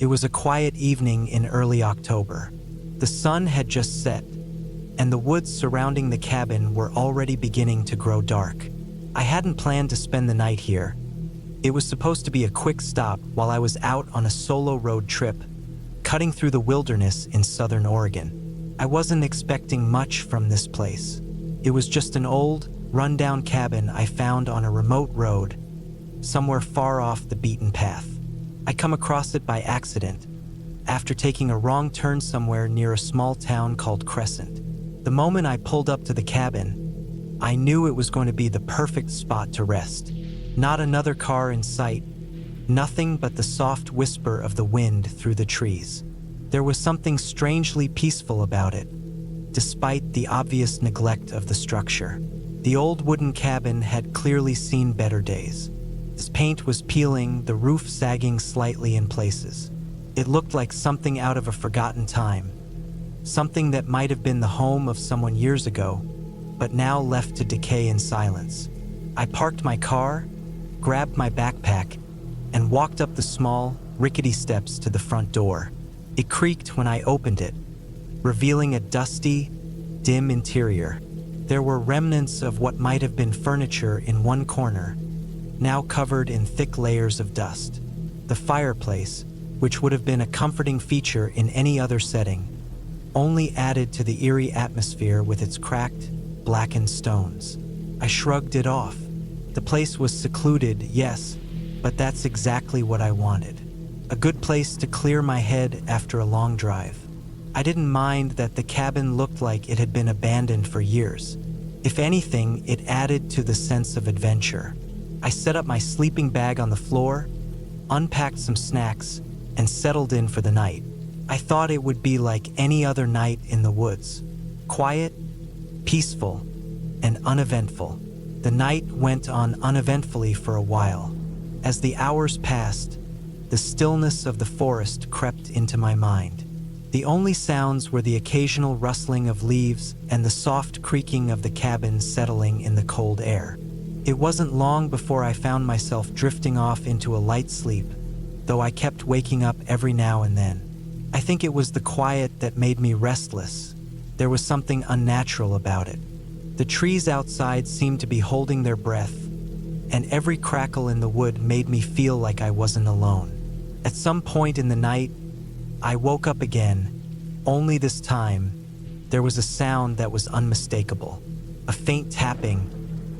It was a quiet evening in early October. The sun had just set, and the woods surrounding the cabin were already beginning to grow dark. I hadn't planned to spend the night here. It was supposed to be a quick stop while I was out on a solo road trip, cutting through the wilderness in southern Oregon. I wasn't expecting much from this place. It was just an old, rundown cabin I found on a remote road, somewhere far off the beaten path. I come across it by accident, after taking a wrong turn somewhere near a small town called Crescent. The moment I pulled up to the cabin, I knew it was going to be the perfect spot to rest. Not another car in sight, nothing but the soft whisper of the wind through the trees. There was something strangely peaceful about it, despite the obvious neglect of the structure. The old wooden cabin had clearly seen better days. Its paint was peeling, the roof sagging slightly in places. It looked like something out of a forgotten time, something that might have been the home of someone years ago, but now left to decay in silence. I parked my car, grabbed my backpack, and walked up the small, rickety steps to the front door. It creaked when I opened it, revealing a dusty, dim interior. There were remnants of what might have been furniture in one corner, now covered in thick layers of dust. The fireplace, which would have been a comforting feature in any other setting, only added to the eerie atmosphere with its cracked, blackened stones. I shrugged it off. The place was secluded, yes, but that's exactly what I wanted. A good place to clear my head after a long drive. I didn't mind that the cabin looked like it had been abandoned for years. If anything, it added to the sense of adventure. I set up my sleeping bag on the floor, unpacked some snacks, and settled in for the night. I thought it would be like any other night in the woods. Quiet, peaceful, and uneventful. The night went on uneventfully for a while. As the hours passed, the stillness of the forest crept into my mind. The only sounds were the occasional rustling of leaves and the soft creaking of the cabin settling in the cold air. It wasn't long before I found myself drifting off into a light sleep, though I kept waking up every now and then. I think it was the quiet that made me restless. There was something unnatural about it. The trees outside seemed to be holding their breath, and every crackle in the wood made me feel like I wasn't alone. At some point in the night, I woke up again, only this time, there was a sound that was unmistakable. A faint tapping,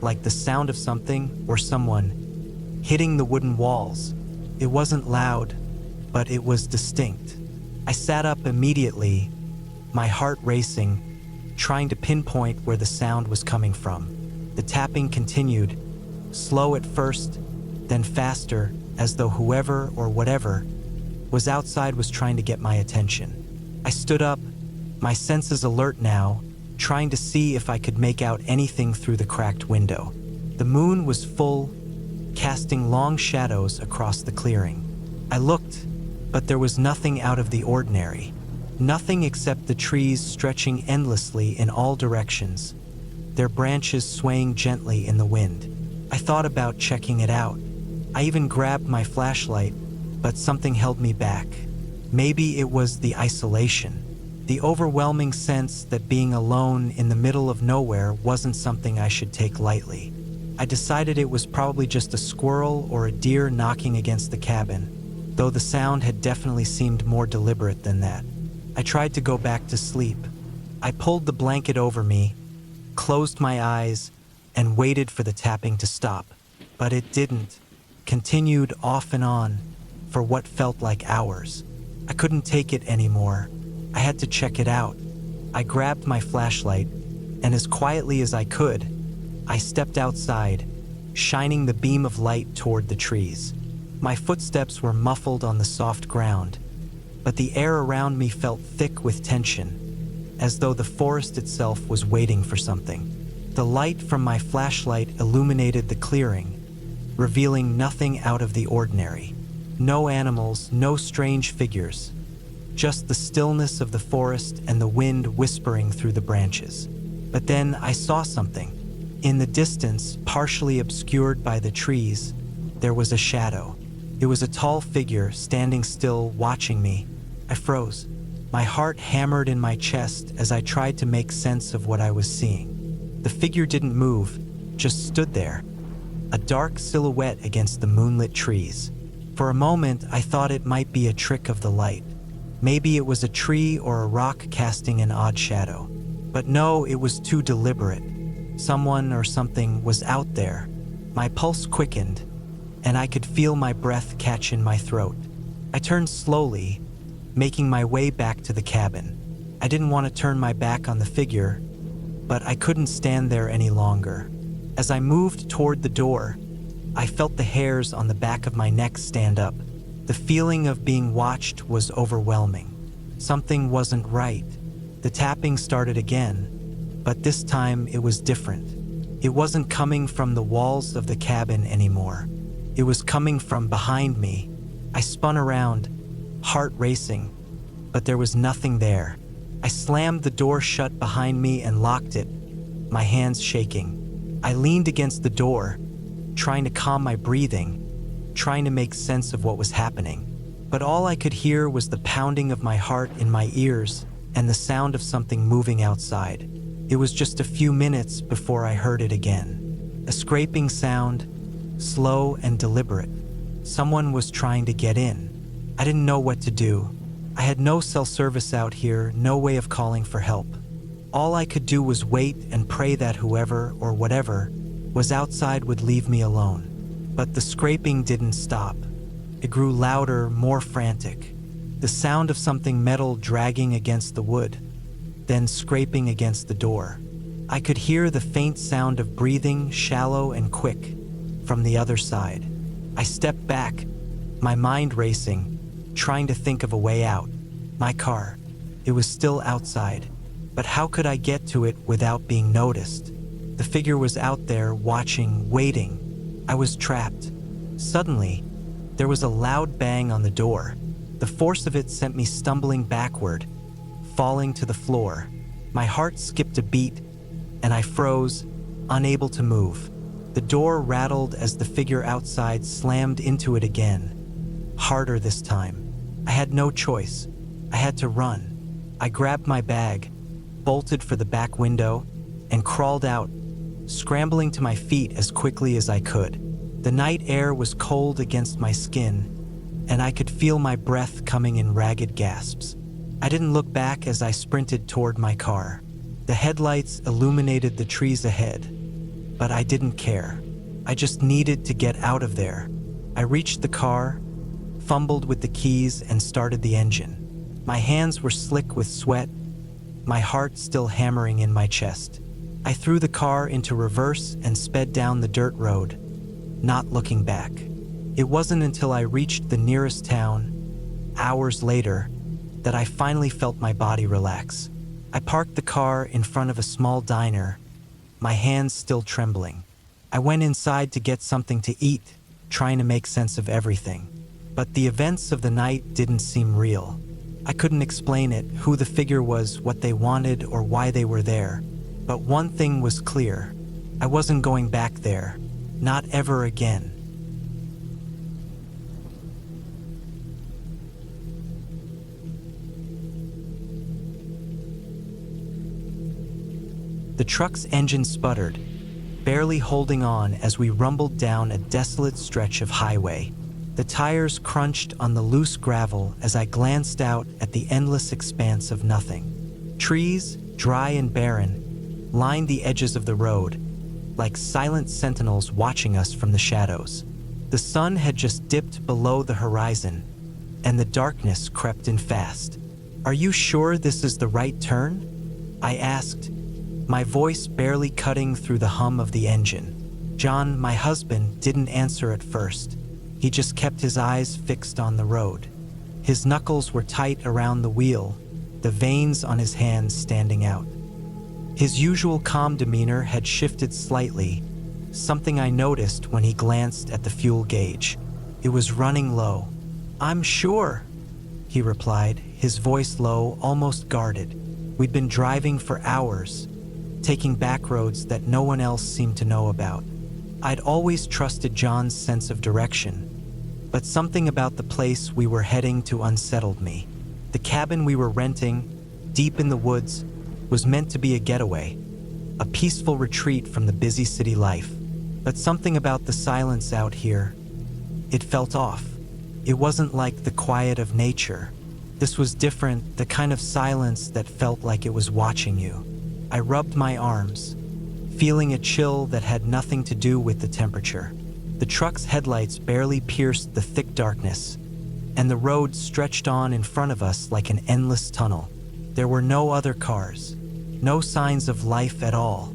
like the sound of something or someone hitting the wooden walls. It wasn't loud, but it was distinct. I sat up immediately, my heart racing, trying to pinpoint where the sound was coming from. The tapping continued, slow at first, then faster, as though whoever or whatever was outside was trying to get my attention. I stood up, my senses alert now, trying to see if I could make out anything through the cracked window. The moon was full, casting long shadows across the clearing. I looked, but there was nothing out of the ordinary. Nothing except the trees stretching endlessly in all directions, their branches swaying gently in the wind. I thought about checking it out. I even grabbed my flashlight, but something held me back. Maybe it was the isolation, the overwhelming sense that being alone in the middle of nowhere wasn't something I should take lightly. I decided it was probably just a squirrel or a deer knocking against the cabin, though the sound had definitely seemed more deliberate than that. I tried to go back to sleep. I pulled the blanket over me, closed my eyes, and waited for the tapping to stop. But it didn't. Continued off and on for what felt like hours. I couldn't take it anymore. I had to check it out. I grabbed my flashlight, and as quietly as I could, I stepped outside, shining the beam of light toward the trees. My footsteps were muffled on the soft ground, but the air around me felt thick with tension, as though the forest itself was waiting for something. The light from my flashlight illuminated the clearing, revealing nothing out of the ordinary. No animals, no strange figures, just the stillness of the forest and the wind whispering through the branches. But then I saw something. In the distance, partially obscured by the trees, there was a shadow. It was a tall figure standing still, watching me. I froze. My heart hammered in my chest as I tried to make sense of what I was seeing. The figure didn't move, just stood there, a dark silhouette against the moonlit trees. For a moment, I thought it might be a trick of the light. Maybe it was a tree or a rock casting an odd shadow. But no, it was too deliberate. Someone or something was out there. My pulse quickened, and I could feel my breath catch in my throat. I turned slowly, making my way back to the cabin. I didn't want to turn my back on the figure, but I couldn't stand there any longer. As I moved toward the door, I felt the hairs on the back of my neck stand up. The feeling of being watched was overwhelming. Something wasn't right. The tapping started again, but this time it was different. It wasn't coming from the walls of the cabin anymore. It was coming from behind me. I spun around, heart racing, but there was nothing there. I slammed the door shut behind me and locked it, my hands shaking. I leaned against the door, trying to calm my breathing, trying to make sense of what was happening. But all I could hear was the pounding of my heart in my ears and the sound of something moving outside. It was just a few minutes before I heard it again. A scraping sound, slow and deliberate. Someone was trying to get in. I didn't know what to do. I had no cell service out here, no way of calling for help. All I could do was wait and pray that whoever or whatever was outside would leave me alone. But the scraping didn't stop. It grew louder, more frantic. The sound of something metal dragging against the wood, then scraping against the door. I could hear the faint sound of breathing, shallow and quick, from the other side. I stepped back, my mind racing, trying to think of a way out. My car. It was still outside. But how could I get to it without being noticed? The figure was out there, watching, waiting. I was trapped. Suddenly, there was a loud bang on the door. The force of it sent me stumbling backward, falling to the floor. My heart skipped a beat, and I froze, unable to move. The door rattled as the figure outside slammed into it again. Harder this time. I had no choice. I had to run. I grabbed my bag, bolted for the back window, and crawled out, scrambling to my feet as quickly as I could. The night air was cold against my skin, and I could feel my breath coming in ragged gasps. I didn't look back as I sprinted toward my car. The headlights illuminated the trees ahead, but I didn't care. I just needed to get out of there. I reached the car, fumbled with the keys, and started the engine. My hands were slick with sweat, my heart still hammering in my chest. I threw the car into reverse and sped down the dirt road, not looking back. It wasn't until I reached the nearest town, hours later, that I finally felt my body relax. I parked the car in front of a small diner, my hands still trembling. I went inside to get something to eat, trying to make sense of everything. But the events of the night didn't seem real. I couldn't explain it, who the figure was, what they wanted, or why they were there. But one thing was clear. I wasn't going back there. Not ever again. The truck's engine sputtered, barely holding on as we rumbled down a desolate stretch of highway. The tires crunched on the loose gravel as I glanced out at the endless expanse of nothing. Trees, dry and barren, lined the edges of the road, like silent sentinels watching us from the shadows. The sun had just dipped below the horizon, and the darkness crept in fast. "Are you sure this is the right turn?" I asked, my voice barely cutting through the hum of the engine. John, my husband, didn't answer at first. He just kept his eyes fixed on the road. His knuckles were tight around the wheel, the veins on his hands standing out. His usual calm demeanor had shifted slightly, something I noticed when he glanced at the fuel gauge. It was running low. "I'm sure," he replied, his voice low, almost guarded. We'd been driving for hours, taking back roads that no one else seemed to know about. I'd always trusted John's sense of direction, but something about the place we were heading to unsettled me. The cabin we were renting, deep in the woods, was meant to be a getaway, a peaceful retreat from the busy city life. But something about the silence out here, it felt off. It wasn't like the quiet of nature. This was different, the kind of silence that felt like it was watching you. I rubbed my arms, feeling a chill that had nothing to do with the temperature. The truck's headlights barely pierced the thick darkness, and the road stretched on in front of us like an endless tunnel. There were no other cars, no signs of life at all,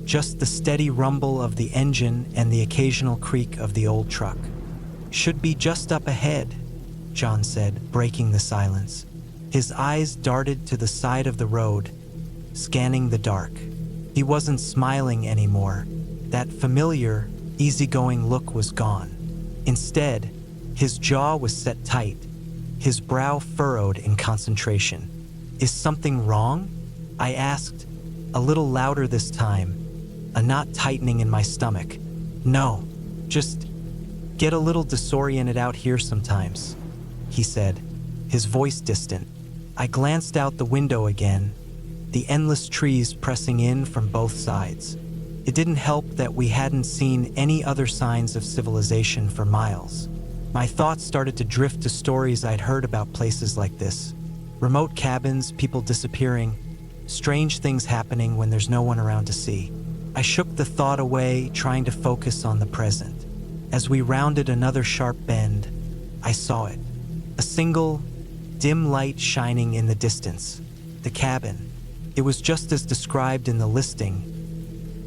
just the steady rumble of the engine and the occasional creak of the old truck. "Should be just up ahead," John said, breaking the silence. His eyes darted to the side of the road, scanning the dark. He wasn't smiling anymore. That familiar, easygoing look was gone. Instead, his jaw was set tight, his brow furrowed in concentration. "Is something wrong?" I asked, a little louder this time, a knot tightening in my stomach. "No, just get a little disoriented out here sometimes," he said, his voice distant. I glanced out the window again, the endless trees pressing in from both sides. It didn't help that we hadn't seen any other signs of civilization for miles. My thoughts started to drift to stories I'd heard about places like this. Remote cabins, people disappearing, strange things happening when there's no one around to see. I shook the thought away, trying to focus on the present. As we rounded another sharp bend, I saw it. A single, dim light shining in the distance. The cabin. It was just as described in the listing.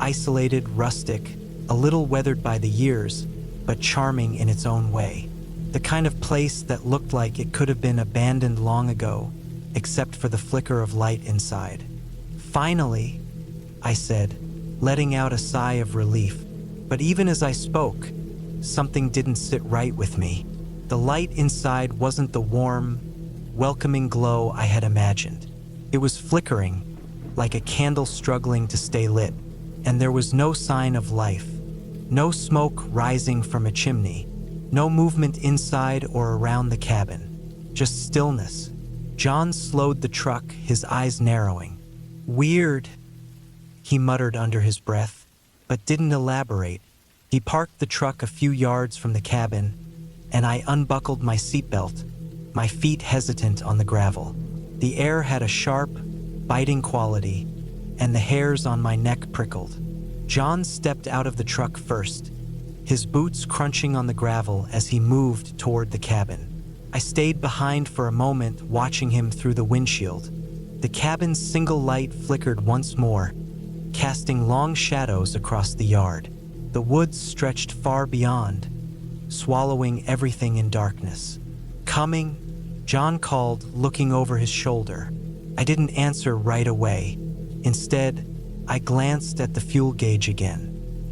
Isolated, rustic, a little weathered by the years, but charming in its own way. The kind of place that looked like it could have been abandoned long ago, except for the flicker of light inside. "Finally," I said, letting out a sigh of relief. But even as I spoke, something didn't sit right with me. The light inside wasn't the warm, welcoming glow I had imagined. It was flickering, like a candle struggling to stay lit, and there was no sign of life. No smoke rising from a chimney, no movement inside or around the cabin, just stillness. John slowed the truck, his eyes narrowing. "Weird," he muttered under his breath, but didn't elaborate. He parked the truck a few yards from the cabin, and I unbuckled my seatbelt, my feet hesitant on the gravel. The air had a sharp, biting quality, and the hairs on my neck prickled. John stepped out of the truck first, his boots crunching on the gravel as he moved toward the cabin. I stayed behind for a moment, watching him through the windshield. The cabin's single light flickered once more, casting long shadows across the yard. The woods stretched far beyond, swallowing everything in darkness. "Coming?" John called, looking over his shoulder. I didn't answer right away. Instead, I glanced at the fuel gauge again.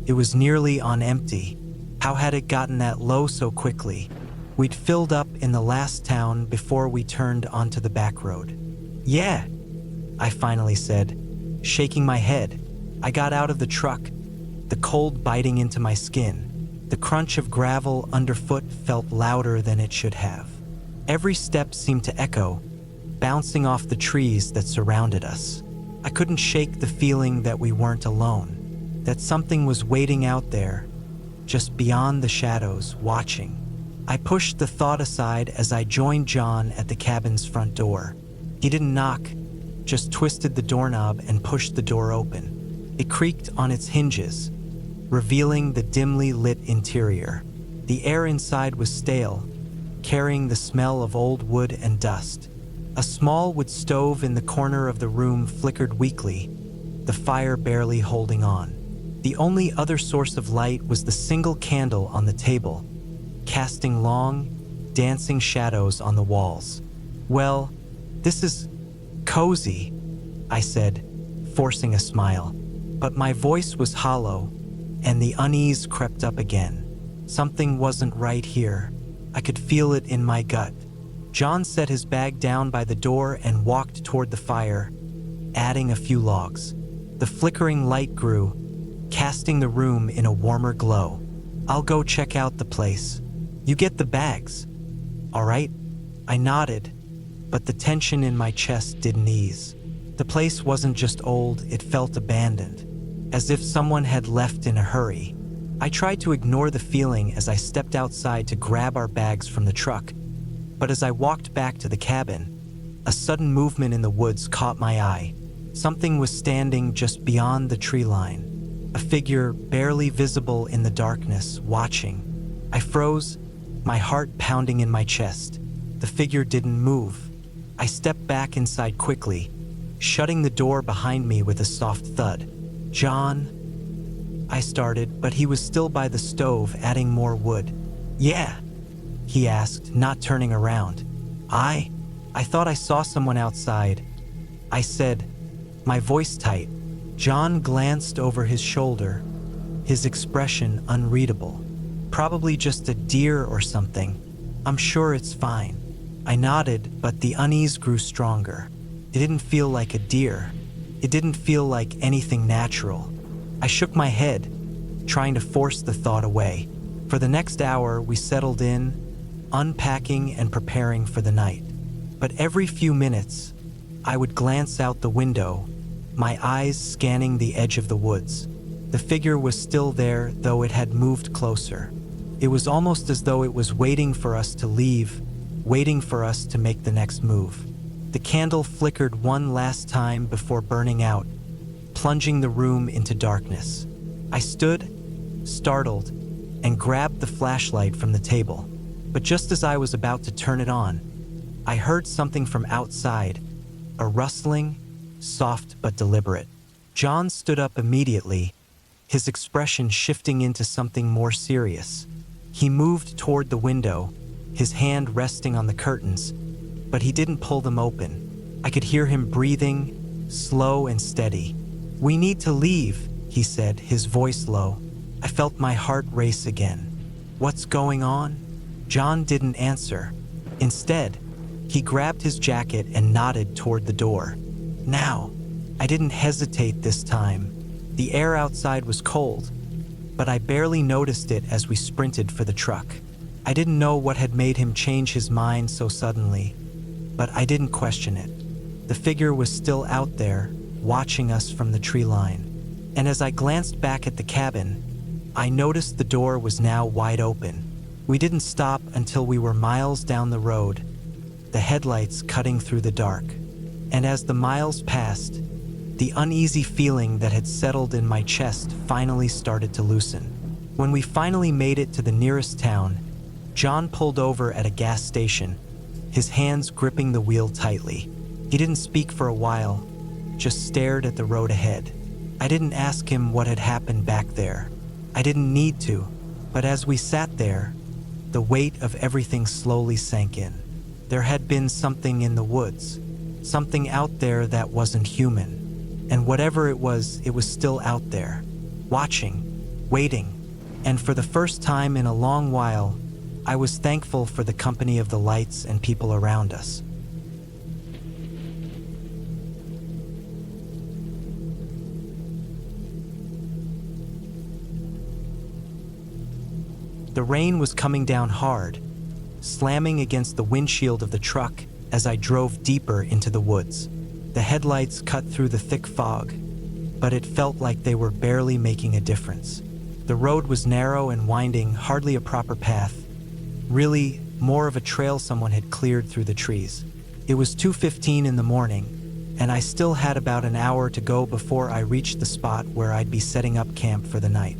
It was nearly on empty. How had it gotten that low so quickly? We'd filled up in the last town before we turned onto the back road. "Yeah," I finally said, shaking my head. I got out of the truck, the cold biting into my skin. The crunch of gravel underfoot felt louder than it should have. Every step seemed to echo, bouncing off the trees that surrounded us. I couldn't shake the feeling that we weren't alone, that something was waiting out there, just beyond the shadows, watching. I pushed the thought aside as I joined John at the cabin's front door. He didn't knock, just twisted the doorknob and pushed the door open. It creaked on its hinges, revealing the dimly lit interior. The air inside was stale, carrying the smell of old wood and dust. A small wood stove in the corner of the room flickered weakly, the fire barely holding on. The only other source of light was the single candle on the table, casting long, dancing shadows on the walls. "Well, this is cozy," I said, forcing a smile. But my voice was hollow, and the unease crept up again. Something wasn't right here. I could feel it in my gut. John set his bag down by the door and walked toward the fire, adding a few logs. The flickering light grew, casting the room in a warmer glow. "I'll go check out the place," You get the bags, all right? I nodded, but the tension in my chest didn't ease. The place wasn't just old, it felt abandoned, as if someone had left in a hurry. I tried to ignore the feeling as I stepped outside to grab our bags from the truck, but as I walked back to the cabin, a sudden movement in the woods caught my eye. Something was standing just beyond the tree line, a figure barely visible in the darkness, watching. I froze, my heart pounding in my chest. The figure didn't move. I stepped back inside quickly, shutting the door behind me with a soft thud. "John," I started, but he was still by the stove, adding more wood. "Yeah," he asked, not turning around. I thought I saw someone outside," I said, my voice tight. John glanced over his shoulder, his expression unreadable. "Probably just a deer or something. I'm sure it's fine." I nodded, but the unease grew stronger. It didn't feel like a deer. It didn't feel like anything natural. I shook my head, trying to force the thought away. For the next hour, we settled in, unpacking and preparing for the night. But every few minutes, I would glance out the window, my eyes scanning the edge of the woods. The figure was still there, though it had moved closer. It was almost as though it was waiting for us to leave, waiting for us to make the next move. The candle flickered one last time before burning out, plunging the room into darkness. I stood, startled, and grabbed the flashlight from the table. But just as I was about to turn it on, I heard something from outside, a rustling, soft but deliberate. John stood up immediately, his expression shifting into something more serious. He moved toward the window, his hand resting on the curtains, but he didn't pull them open. I could hear him breathing, slow and steady. "We need to leave," he said, his voice low. I felt my heart race again. "What's going on?" John didn't answer. Instead, he grabbed his jacket and nodded toward the door. "Now." I didn't hesitate this time. The air outside was cold, but I barely noticed it as we sprinted for the truck. I didn't know what had made him change his mind so suddenly, but I didn't question it. The figure was still out there, watching us from the tree line. And as I glanced back at the cabin, I noticed the door was now wide open. We didn't stop until we were miles down the road, the headlights cutting through the dark. And as the miles passed, the uneasy feeling that had settled in my chest finally started to loosen. When we finally made it to the nearest town, John pulled over at a gas station, his hands gripping the wheel tightly. He didn't speak for a while, just stared at the road ahead. I didn't ask him what had happened back there. I didn't need to, but as we sat there, the weight of everything slowly sank in. There had been something in the woods, something out there that wasn't human. And whatever it was still out there, watching, waiting. And for the first time in a long while, I was thankful for the company of the lights and people around us. The rain was coming down hard, slamming against the windshield of the truck as I drove deeper into the woods. The headlights cut through the thick fog, but it felt like they were barely making a difference. The road was narrow and winding, hardly a proper path. Really, more of a trail someone had cleared through the trees. It was 2:15 in the morning, and I still had about an hour to go before I reached the spot where I'd be setting up camp for the night.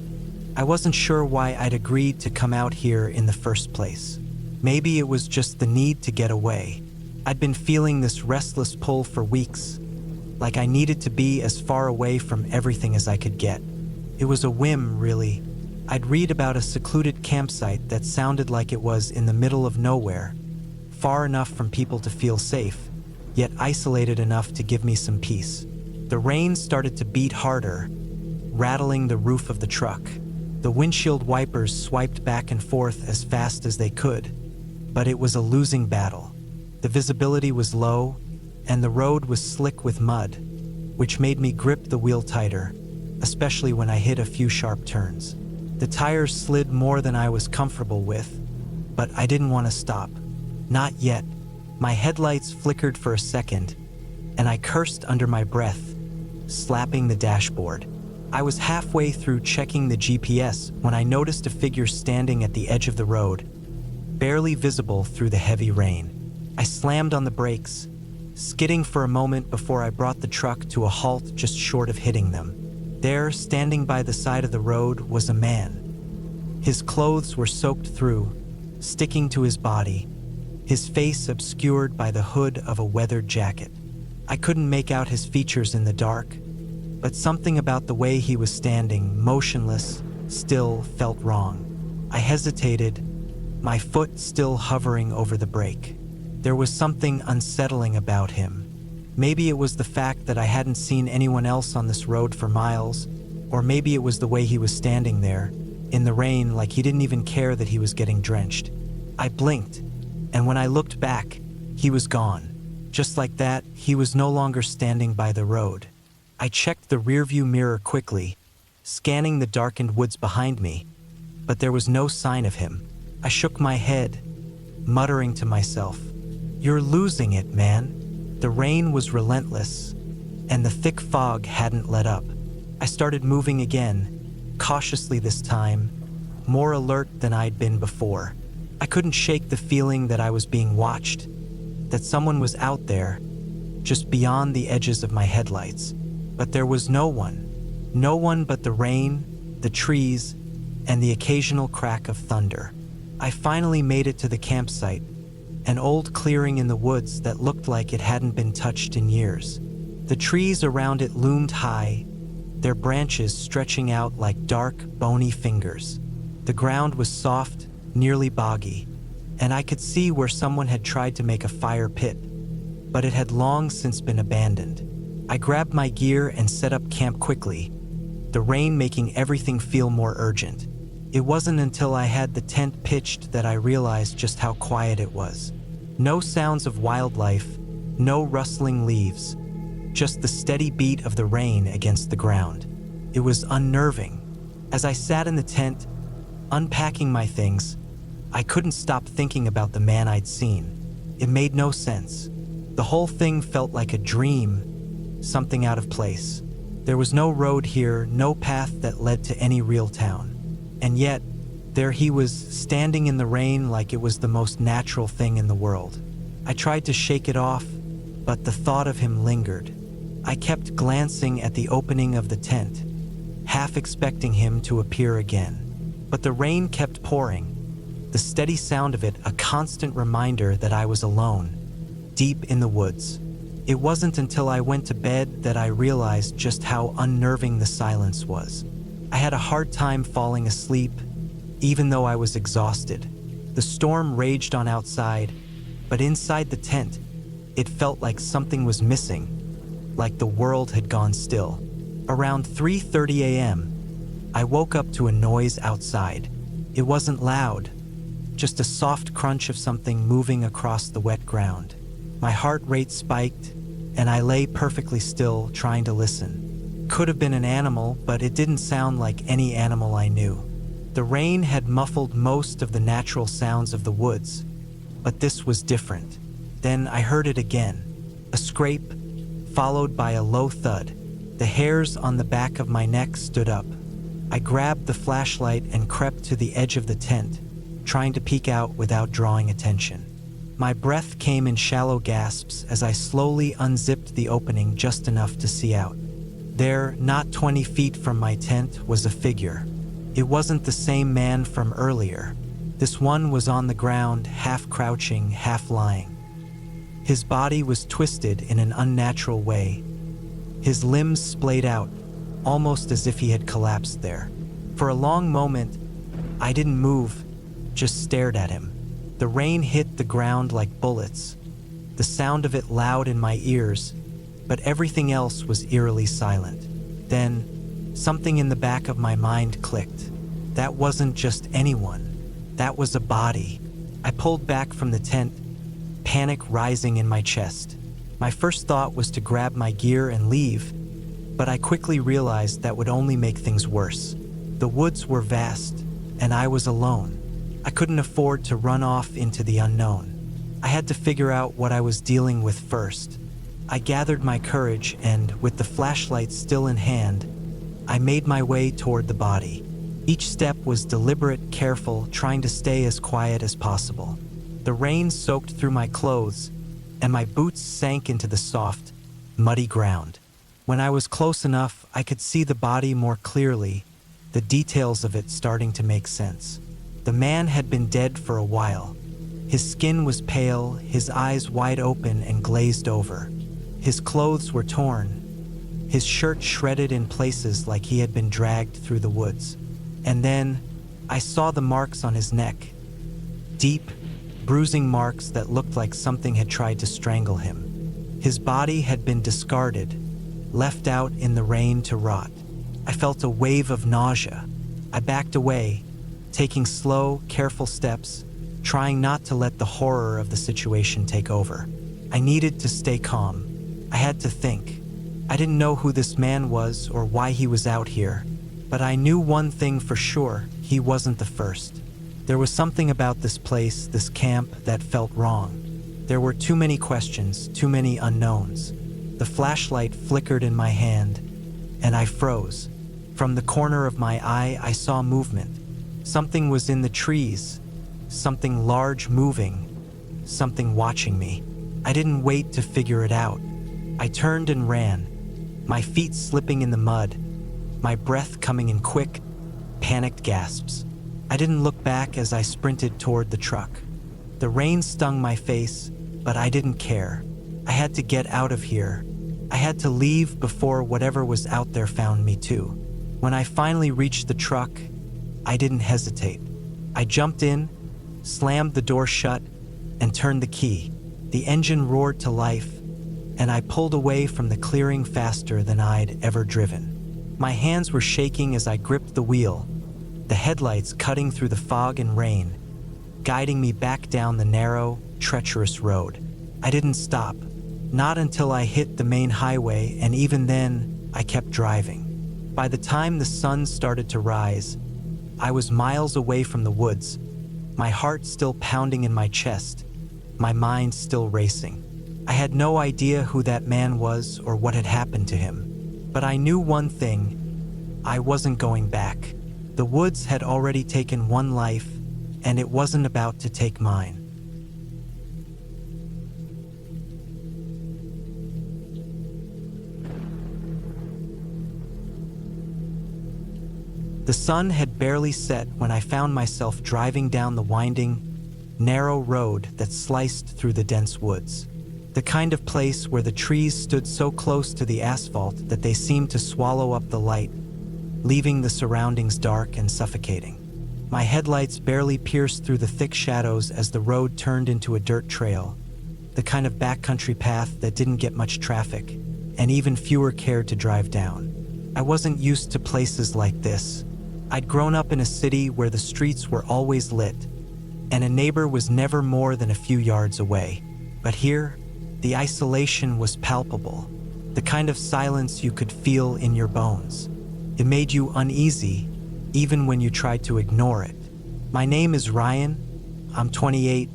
I wasn't sure why I'd agreed to come out here in the first place. Maybe it was just the need to get away. I'd been feeling this restless pull for weeks, like I needed to be as far away from everything as I could get. It was a whim, really. I'd read about a secluded campsite that sounded like it was in the middle of nowhere, far enough from people to feel safe, yet isolated enough to give me some peace. The rain started to beat harder, rattling the roof of the truck. The windshield wipers swiped back and forth as fast as they could, but it was a losing battle. The visibility was low, and the road was slick with mud, which made me grip the wheel tighter, especially when I hit a few sharp turns. The tires slid more than I was comfortable with, but I didn't want to stop. Not yet. My headlights flickered for a second, and I cursed under my breath, slapping the dashboard. I was halfway through checking the GPS when I noticed a figure standing at the edge of the road, barely visible through the heavy rain. I slammed on the brakes, skidding for a moment before I brought the truck to a halt just short of hitting them. There, standing by the side of the road, was a man. His clothes were soaked through, sticking to his body, his face obscured by the hood of a weathered jacket. I couldn't make out his features in the dark, but something about the way he was standing, motionless, still, felt wrong. I hesitated, my foot still hovering over the brake. There was something unsettling about him. Maybe it was the fact that I hadn't seen anyone else on this road for miles, or maybe it was the way he was standing there, in the rain, like he didn't even care that he was getting drenched. I blinked, and when I looked back, he was gone. Just like that, he was no longer standing by the road. I checked the rearview mirror quickly, scanning the darkened woods behind me, but there was no sign of him. I shook my head, muttering to myself, "You're losing it, man." The rain was relentless, and the thick fog hadn't let up. I started moving again, cautiously this time, more alert than I'd been before. I couldn't shake the feeling that I was being watched, that someone was out there, just beyond the edges of my headlights. But there was no one but the rain, the trees, and the occasional crack of thunder. I finally made it to the campsite, an old clearing in the woods that looked like it hadn't been touched in years. The trees around it loomed high, their branches stretching out like dark, bony fingers. The ground was soft, nearly boggy, and I could see where someone had tried to make a fire pit, but it had long since been abandoned. I grabbed my gear and set up camp quickly, the rain making everything feel more urgent. It wasn't until I had the tent pitched that I realized just how quiet it was. No sounds of wildlife, no rustling leaves, just the steady beat of the rain against the ground. It was unnerving. As I sat in the tent, unpacking my things, I couldn't stop thinking about the man I'd seen. It made no sense. The whole thing felt like a dream, something out of place. There was no road here, no path that led to any real town. And yet, there he was, standing in the rain like it was the most natural thing in the world. I tried to shake it off, but the thought of him lingered. I kept glancing at the opening of the tent, half expecting him to appear again. But the rain kept pouring, the steady sound of it a constant reminder that I was alone, deep in the woods. It wasn't until I went to bed that I realized just how unnerving the silence was. I had a hard time falling asleep, even though I was exhausted. The storm raged on outside, but inside the tent, it felt like something was missing, like the world had gone still. Around 3:30 a.m., I woke up to a noise outside. It wasn't loud, just a soft crunch of something moving across the wet ground. My heart rate spiked, and I lay perfectly still, trying to listen. Could have been an animal, but it didn't sound like any animal I knew. The rain had muffled most of the natural sounds of the woods, but this was different. Then I heard it again, a scrape, followed by a low thud. The hairs on the back of my neck stood up. I grabbed the flashlight and crept to the edge of the tent, trying to peek out without drawing attention. My breath came in shallow gasps as I slowly unzipped the opening just enough to see out. There, not 20 feet from my tent, was a figure. It wasn't the same man from earlier. This one was on the ground, half crouching, half lying. His body was twisted in an unnatural way. His limbs splayed out, almost as if he had collapsed there. For a long moment, I didn't move, just stared at him. The rain hit the ground like bullets, the sound of it loud in my ears, but everything else was eerily silent. Then, something in the back of my mind clicked. That wasn't just anyone. That was a body. I pulled back from the tent, panic rising in my chest. My first thought was to grab my gear and leave, but I quickly realized that would only make things worse. The woods were vast, and I was alone. I couldn't afford to run off into the unknown. I had to figure out what I was dealing with first. I gathered my courage and, with the flashlight still in hand, I made my way toward the body. Each step was deliberate, careful, trying to stay as quiet as possible. The rain soaked through my clothes, and my boots sank into the soft, muddy ground. When I was close enough, I could see the body more clearly, the details of it starting to make sense. The man had been dead for a while. His skin was pale, his eyes wide open and glazed over. His clothes were torn, his shirt shredded in places like he had been dragged through the woods. And then I saw the marks on his neck. Deep, bruising marks that looked like something had tried to strangle him. His body had been discarded, left out in the rain to rot. I felt a wave of nausea. I backed away, taking slow, careful steps, trying not to let the horror of the situation take over. I needed to stay calm. I had to think. I didn't know who this man was or why he was out here, but I knew one thing for sure: he wasn't the first. There was something about this place, this camp, that felt wrong. There were too many questions, too many unknowns. The flashlight flickered in my hand, and I froze. From the corner of my eye, I saw movement. Something was in the trees, something large moving, something watching me. I didn't wait to figure it out. I turned and ran, my feet slipping in the mud, my breath coming in quick, panicked gasps. I didn't look back as I sprinted toward the truck. The rain stung my face, but I didn't care. I had to get out of here. I had to leave before whatever was out there found me too. When I finally reached the truck, I didn't hesitate. I jumped in, slammed the door shut, and turned the key. The engine roared to life, and I pulled away from the clearing faster than I'd ever driven. My hands were shaking as I gripped the wheel, the headlights cutting through the fog and rain, guiding me back down the narrow, treacherous road. I didn't stop, not until I hit the main highway, and even then, I kept driving. By the time the sun started to rise, I was miles away from the woods, my heart still pounding in my chest, my mind still racing. I had no idea who that man was or what had happened to him, but I knew one thing: I wasn't going back. The woods had already taken one life, and it wasn't about to take mine. The sun had barely set when I found myself driving down the winding, narrow road that sliced through the dense woods. The kind of place where the trees stood so close to the asphalt that they seemed to swallow up the light, leaving the surroundings dark and suffocating. My headlights barely pierced through the thick shadows as the road turned into a dirt trail, the kind of backcountry path that didn't get much traffic, and even fewer cared to drive down. I wasn't used to places like this. I'd grown up in a city where the streets were always lit, and a neighbor was never more than a few yards away. But here, the isolation was palpable, the kind of silence you could feel in your bones. It made you uneasy, even when you tried to ignore it. My name is Ryan, I'm 28,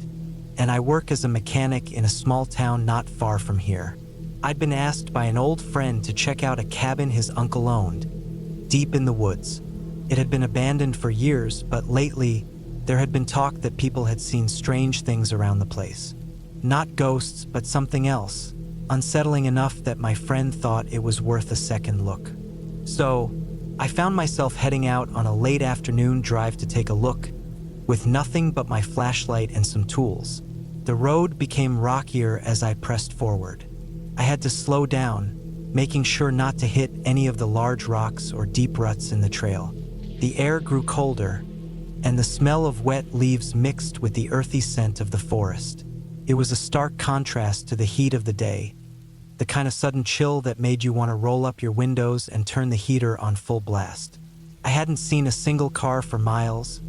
and I work as a mechanic in a small town not far from here. I'd been asked by an old friend to check out a cabin his uncle owned, deep in the woods. It had been abandoned for years, but lately, there had been talk that people had seen strange things around the place. Not ghosts, but something else, unsettling enough that my friend thought it was worth a second look. So, I found myself heading out on a late afternoon drive to take a look, with nothing but my flashlight and some tools. The road became rockier as I pressed forward. I had to slow down, making sure not to hit any of the large rocks or deep ruts in the trail. The air grew colder, and the smell of wet leaves mixed with the earthy scent of the forest. It was a stark contrast to the heat of the day, the kind of sudden chill that made you want to roll up your windows and turn the heater on full blast. I hadn't seen a single car for miles,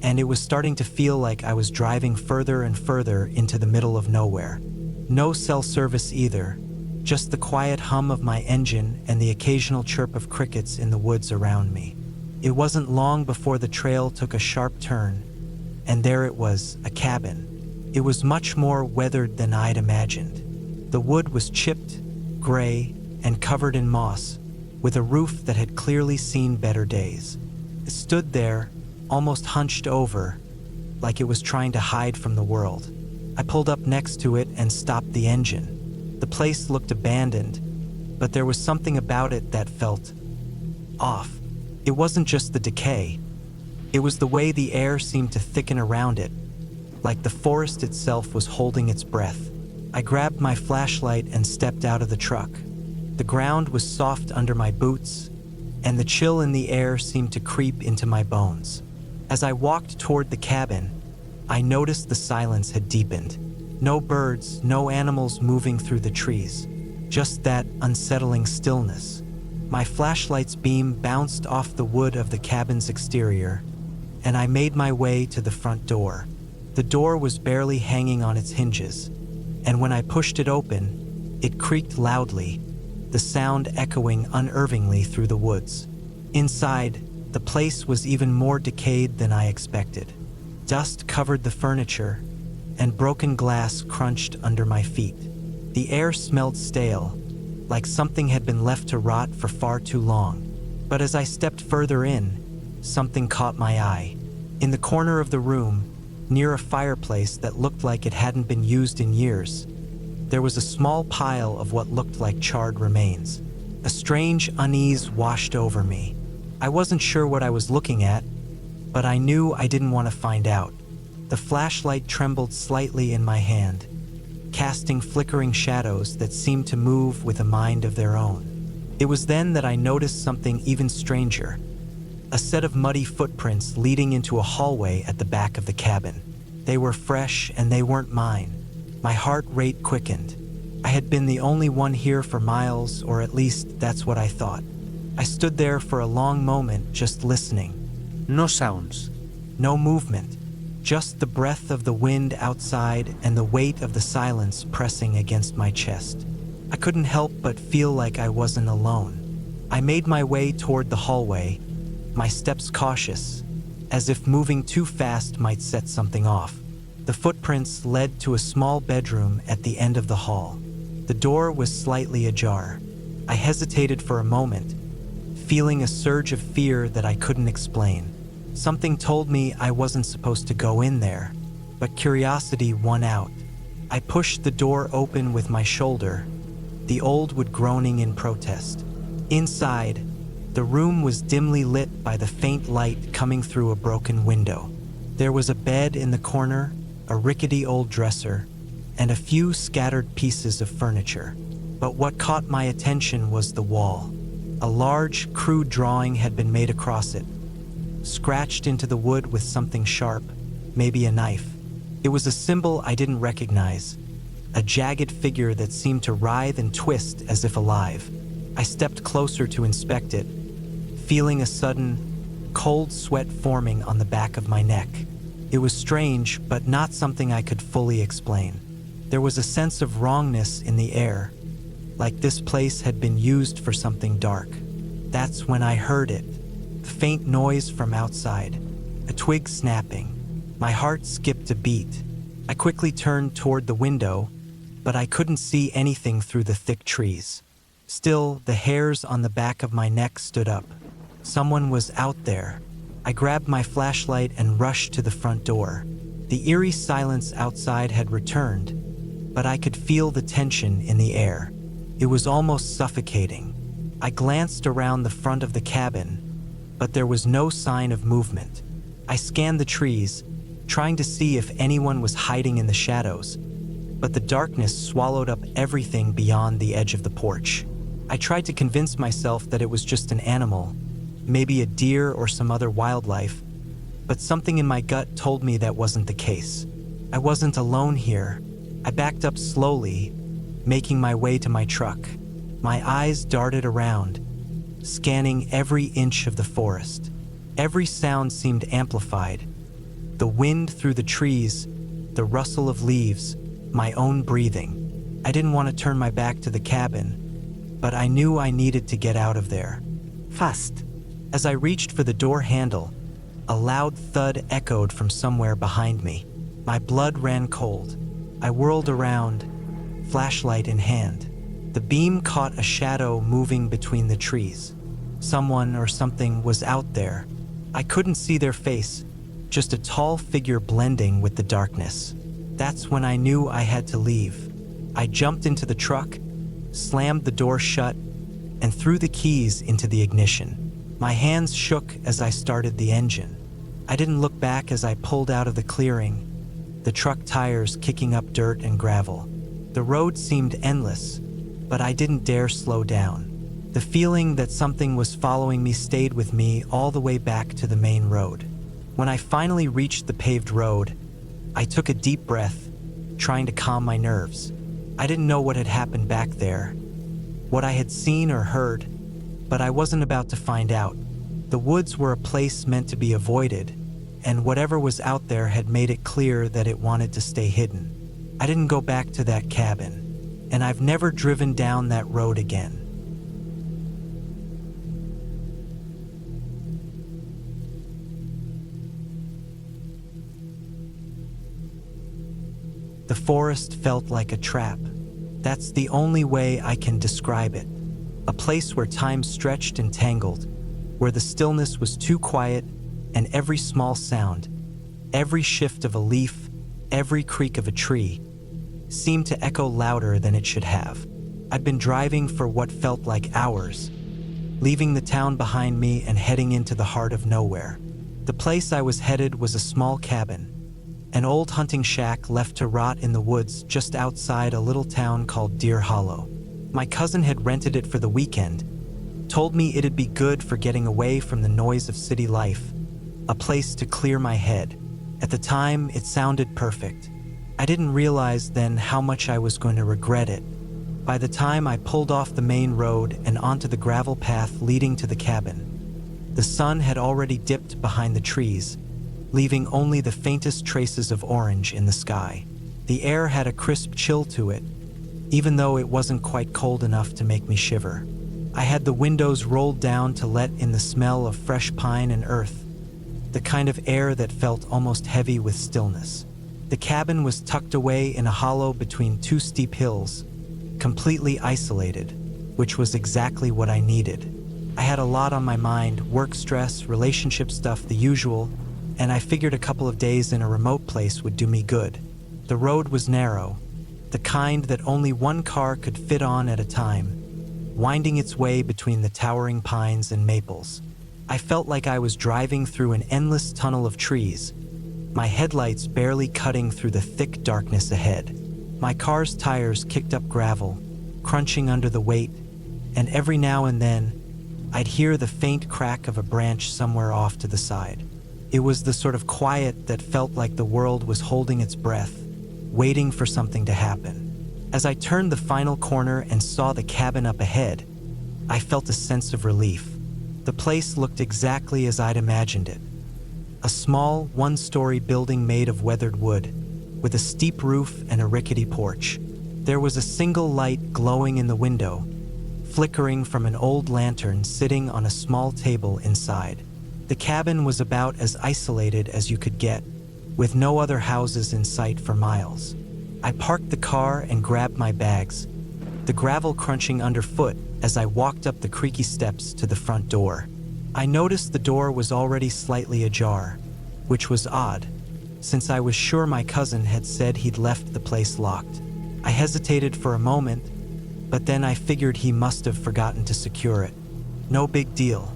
and it was starting to feel like I was driving further and further into the middle of nowhere. No cell service either, just the quiet hum of my engine and the occasional chirp of crickets in the woods around me. It wasn't long before the trail took a sharp turn, and there it was, a cabin. It was much more weathered than I'd imagined. The wood was chipped, gray, and covered in moss, with a roof that had clearly seen better days. It stood there, almost hunched over, like it was trying to hide from the world. I pulled up next to it and stopped the engine. The place looked abandoned, but there was something about it that felt off. It wasn't just the decay. It was the way the air seemed to thicken around it, like the forest itself was holding its breath. I grabbed my flashlight and stepped out of the truck. The ground was soft under my boots, and the chill in the air seemed to creep into my bones. As I walked toward the cabin, I noticed the silence had deepened. No birds, no animals moving through the trees, just that unsettling stillness. My flashlight's beam bounced off the wood of the cabin's exterior, and I made my way to the front door. The door was barely hanging on its hinges, and when I pushed it open, it creaked loudly, the sound echoing unnervingly through the woods. Inside, the place was even more decayed than I expected. Dust covered the furniture, and broken glass crunched under my feet. The air smelled stale, like something had been left to rot for far too long. But as I stepped further in, something caught my eye. In the corner of the room, near a fireplace that looked like it hadn't been used in years, there was a small pile of what looked like charred remains. A strange unease washed over me. I wasn't sure what I was looking at, but I knew I didn't want to find out. The flashlight trembled slightly in my hand, casting flickering shadows that seemed to move with a mind of their own. It was then that I noticed something even stranger. A set of muddy footprints leading into a hallway at the back of the cabin. They were fresh and they weren't mine. My heart rate quickened. I had been the only one here for miles, or at least that's what I thought. I stood there for a long moment, just listening. No sounds. No movement. Just the breath of the wind outside and the weight of the silence pressing against my chest. I couldn't help but feel like I wasn't alone. I made my way toward the hallway, my steps cautious, as if moving too fast might set something off. The footprints led to a small bedroom at the end of the hall. The door was slightly ajar. I hesitated for a moment, feeling a surge of fear that I couldn't explain. Something told me I wasn't supposed to go in there, but curiosity won out. I pushed the door open with my shoulder, the old wood groaning in protest. Inside, the room was dimly lit by the faint light coming through a broken window. There was a bed in the corner, a rickety old dresser, and a few scattered pieces of furniture. But what caught my attention was the wall. A large, crude drawing had been made across it, scratched into the wood with something sharp, maybe a knife. It was a symbol I didn't recognize, a jagged figure that seemed to writhe and twist as if alive. I stepped closer to inspect it, feeling a sudden, cold sweat forming on the back of my neck. It was strange, but not something I could fully explain. There was a sense of wrongness in the air, like this place had been used for something dark. That's when I heard it, the faint noise from outside, a twig snapping. My heart skipped a beat. I quickly turned toward the window, but I couldn't see anything through the thick trees. Still, the hairs on the back of my neck stood up. Someone was out there. I grabbed my flashlight and rushed to the front door. The eerie silence outside had returned, but I could feel the tension in the air. It was almost suffocating. I glanced around the front of the cabin, but there was no sign of movement. I scanned the trees, trying to see if anyone was hiding in the shadows, but the darkness swallowed up everything beyond the edge of the porch. I tried to convince myself that it was just an animal, maybe a deer or some other wildlife, but something in my gut told me that wasn't the case. I wasn't alone here. I backed up slowly, making my way to my truck. My eyes darted around, scanning every inch of the forest. Every sound seemed amplified. The wind through the trees, the rustle of leaves, my own breathing. I didn't want to turn my back to the cabin, but I knew I needed to get out of there. Fast. As I reached for the door handle, A loud thud echoed from somewhere behind me. My blood ran cold. I whirled around, flashlight in hand. The beam caught a shadow moving between the trees. Someone or something was out there. I couldn't see their face, just a tall figure blending with the darkness. That's when I knew I had to leave. I jumped into the truck, slammed the door shut, and threw the keys into the ignition. My hands shook as I started the engine. I didn't look back as I pulled out of the clearing, the truck tires kicking up dirt and gravel. The road seemed endless, but I didn't dare slow down. The feeling that something was following me stayed with me all the way back to the main road. When I finally reached the paved road, I took a deep breath, trying to calm my nerves. I didn't know what had happened back there, what I had seen or heard, but I wasn't about to find out. The woods were a place meant to be avoided, and whatever was out there had made it clear that it wanted to stay hidden. I didn't go back to that cabin, and I've never driven down that road again. The forest felt like a trap. That's the only way I can describe it. A place where time stretched and tangled, where the stillness was too quiet, and every small sound, every shift of a leaf, every creak of a tree, seemed to echo louder than it should have. I'd been driving for what felt like hours, leaving the town behind me and heading into the heart of nowhere. The place I was headed was a small cabin, an old hunting shack left to rot in the woods just outside a little town called Deer Hollow. My cousin had rented it for the weekend, told me it'd be good for getting away from the noise of city life, a place to clear my head. At the time, it sounded perfect. I didn't realize then how much I was going to regret it. By the time I pulled off the main road and onto the gravel path leading to the cabin, the sun had already dipped behind the trees, leaving only the faintest traces of orange in the sky. The air had a crisp chill to it, even though it wasn't quite cold enough to make me shiver. I had the windows rolled down to let in the smell of fresh pine and earth, the kind of air that felt almost heavy with stillness. The cabin was tucked away in a hollow between two steep hills, completely isolated, which was exactly what I needed. I had a lot on my mind, work stress, relationship stuff, the usual, and I figured a couple of days in a remote place would do me good. The road was narrow, the kind that only one car could fit on at a time, winding its way between the towering pines and maples. I felt like I was driving through an endless tunnel of trees, my headlights barely cutting through the thick darkness ahead. My car's tires kicked up gravel, crunching under the weight, and every now and then, I'd hear the faint crack of a branch somewhere off to the side. It was the sort of quiet that felt like the world was holding its breath, waiting for something to happen. As I turned the final corner and saw the cabin up ahead, I felt a sense of relief. The place looked exactly as I'd imagined it. A small, one-story building made of weathered wood, with a steep roof and a rickety porch. There was a single light glowing in the window, flickering from an old lantern sitting on a small table inside. The cabin was about as isolated as you could get, with no other houses in sight for miles. I parked the car and grabbed my bags, the gravel crunching underfoot as I walked up the creaky steps to the front door. I noticed the door was already slightly ajar, which was odd, since I was sure my cousin had said he'd left the place locked. I hesitated for a moment, but then I figured he must have forgotten to secure it. No big deal.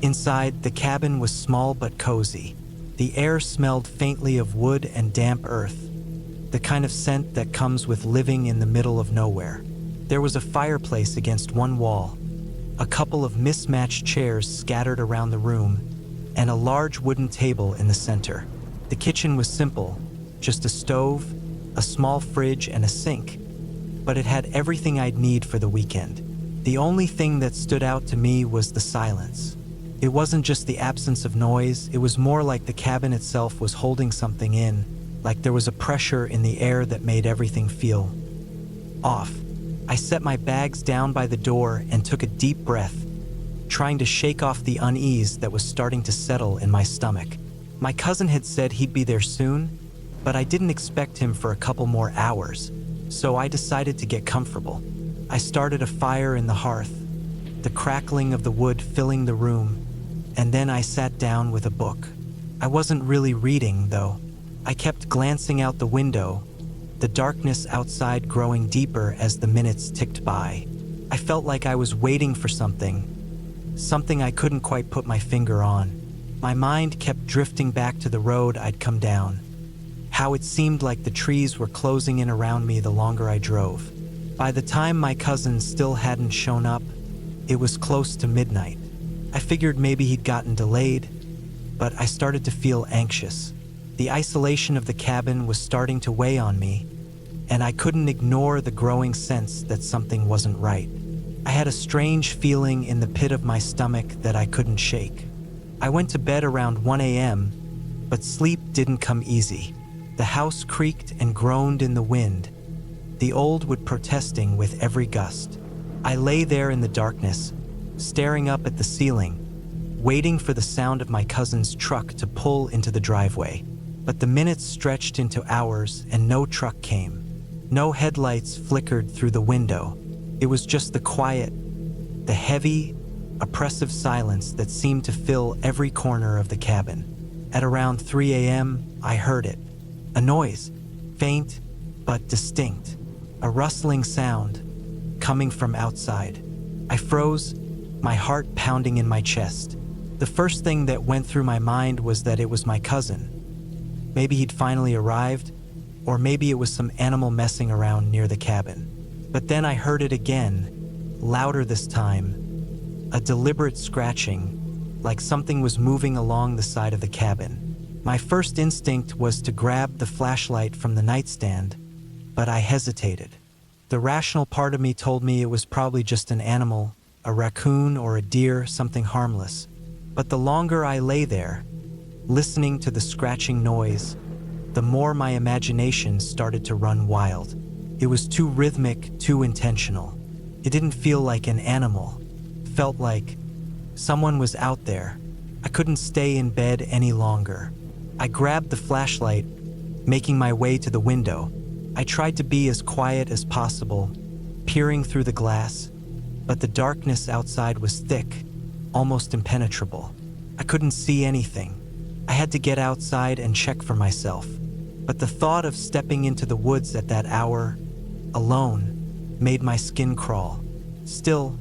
Inside, the cabin was small but cozy. The air smelled faintly of wood and damp earth, the kind of scent that comes with living in the middle of nowhere. There was a fireplace against one wall, a couple of mismatched chairs scattered around the room, and a large wooden table in the center. The kitchen was simple, just a stove, a small fridge, and a sink, but it had everything I'd need for the weekend. The only thing that stood out to me was the silence. It wasn't just the absence of noise, it was more like the cabin itself was holding something in, like there was a pressure in the air that made everything feel off. I set my bags down by the door and took a deep breath, trying to shake off the unease that was starting to settle in my stomach. My cousin had said he'd be there soon, but I didn't expect him for a couple more hours, so I decided to get comfortable. I started a fire in the hearth, the crackling of the wood filling the room, and then I sat down with a book. I wasn't really reading, though. I kept glancing out the window, the darkness outside growing deeper as the minutes ticked by. I felt like I was waiting for something I couldn't quite put my finger on. My mind kept drifting back to the road I'd come down, how it seemed like the trees were closing in around me the longer I drove. By the time my cousin still hadn't shown up, it was close to midnight. I figured maybe he'd gotten delayed, but I started to feel anxious. The isolation of the cabin was starting to weigh on me, and I couldn't ignore the growing sense that something wasn't right. I had a strange feeling in the pit of my stomach that I couldn't shake. I went to bed around 1 a.m., but sleep didn't come easy. The house creaked and groaned in the wind, the old wood protesting with every gust. I lay there in the darkness, staring up at the ceiling, waiting for the sound of my cousin's truck to pull into the driveway. But the minutes stretched into hours and no truck came. No headlights flickered through the window. It was just the quiet, the heavy, oppressive silence that seemed to fill every corner of the cabin. At around 3 a.m., I heard it. A noise, faint but distinct. A rustling sound coming from outside. I froze, my heart pounding in my chest. The first thing that went through my mind was that it was my cousin. Maybe he'd finally arrived, or maybe it was some animal messing around near the cabin. But then I heard it again, louder this time, a deliberate scratching, like something was moving along the side of the cabin. My first instinct was to grab the flashlight from the nightstand, but I hesitated. The rational part of me told me it was probably just an animal, a raccoon or a deer, something harmless. But the longer I lay there, listening to the scratching noise, the more my imagination started to run wild. It was too rhythmic, too intentional. It didn't feel like an animal. It felt like someone was out there. I couldn't stay in bed any longer. I grabbed the flashlight, making my way to the window. I tried to be as quiet as possible, peering through the glass, but the darkness outside was thick, almost impenetrable. I couldn't see anything. I had to get outside and check for myself. But the thought of stepping into the woods at that hour, alone, made my skin crawl. Still,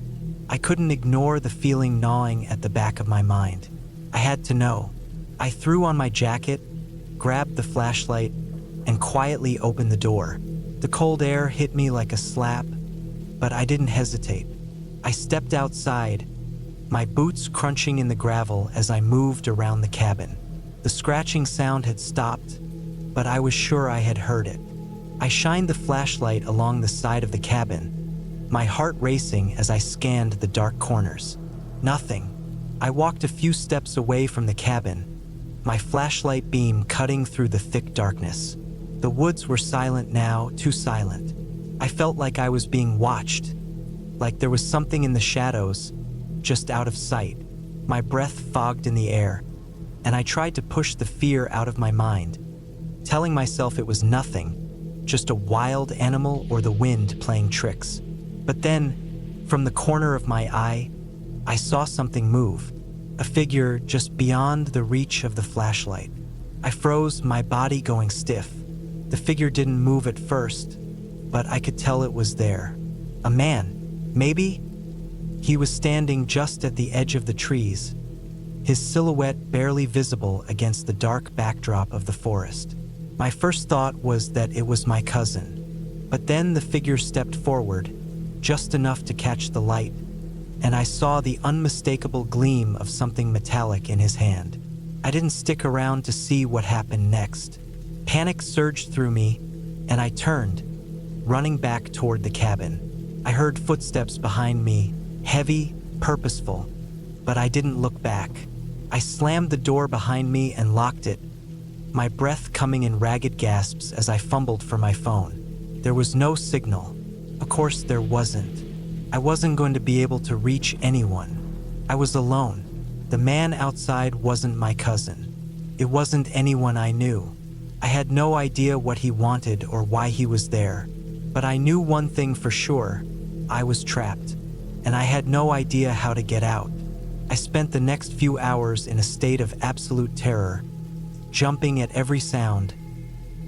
I couldn't ignore the feeling gnawing at the back of my mind. I had to know. I threw on my jacket, grabbed the flashlight, and quietly opened the door. The cold air hit me like a slap, but I didn't hesitate. I stepped outside, my boots crunching in the gravel as I moved around the cabin. The scratching sound had stopped, but I was sure I had heard it. I shined the flashlight along the side of the cabin, my heart racing as I scanned the dark corners. Nothing. I walked a few steps away from the cabin, my flashlight beam cutting through the thick darkness. The woods were silent now, too silent. I felt like I was being watched, like there was something in the shadows, just out of sight. My breath fogged in the air, and I tried to push the fear out of my mind, telling myself it was nothing, just a wild animal or the wind playing tricks. But then, from the corner of my eye, I saw something move, a figure just beyond the reach of the flashlight. I froze, my body going stiff. The figure didn't move at first, but I could tell it was there. A man, maybe? He was standing just at the edge of the trees, his silhouette barely visible against the dark backdrop of the forest. My first thought was that it was my cousin, but then the figure stepped forward, just enough to catch the light, and I saw the unmistakable gleam of something metallic in his hand. I didn't stick around to see what happened next. Panic surged through me, and I turned, running back toward the cabin. I heard footsteps behind me, heavy, purposeful, but I didn't look back. I slammed the door behind me and locked it, my breath coming in ragged gasps as I fumbled for my phone. There was no signal. Of course there wasn't. I wasn't going to be able to reach anyone. I was alone. The man outside wasn't my cousin. It wasn't anyone I knew. I had no idea what he wanted or why he was there, but I knew one thing for sure: I was trapped, and I had no idea how to get out. I spent the next few hours in a state of absolute terror, jumping at every sound,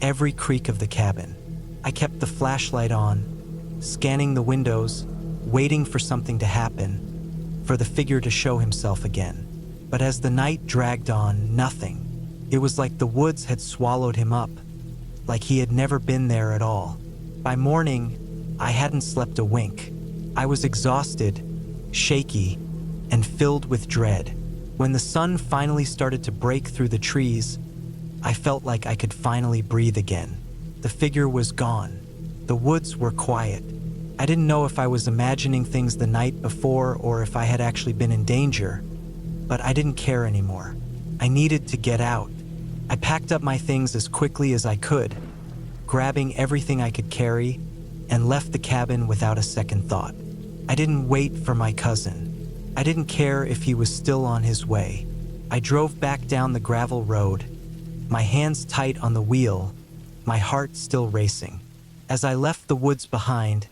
every creak of the cabin. I kept the flashlight on, scanning the windows, waiting for something to happen, for the figure to show himself again. But as the night dragged on, nothing. It was like the woods had swallowed him up, like he had never been there at all. By morning, I hadn't slept a wink. I was exhausted, shaky, and filled with dread. When the sun finally started to break through the trees, I felt like I could finally breathe again. The figure was gone. The woods were quiet. I didn't know if I was imagining things the night before or if I had actually been in danger, but I didn't care anymore. I needed to get out. I packed up my things as quickly as I could, grabbing everything I could carry, and left the cabin without a second thought. I didn't wait for my cousin. I didn't care if he was still on his way. I drove back down the gravel road, my hands tight on the wheel, my heart still racing. As I left the woods behind,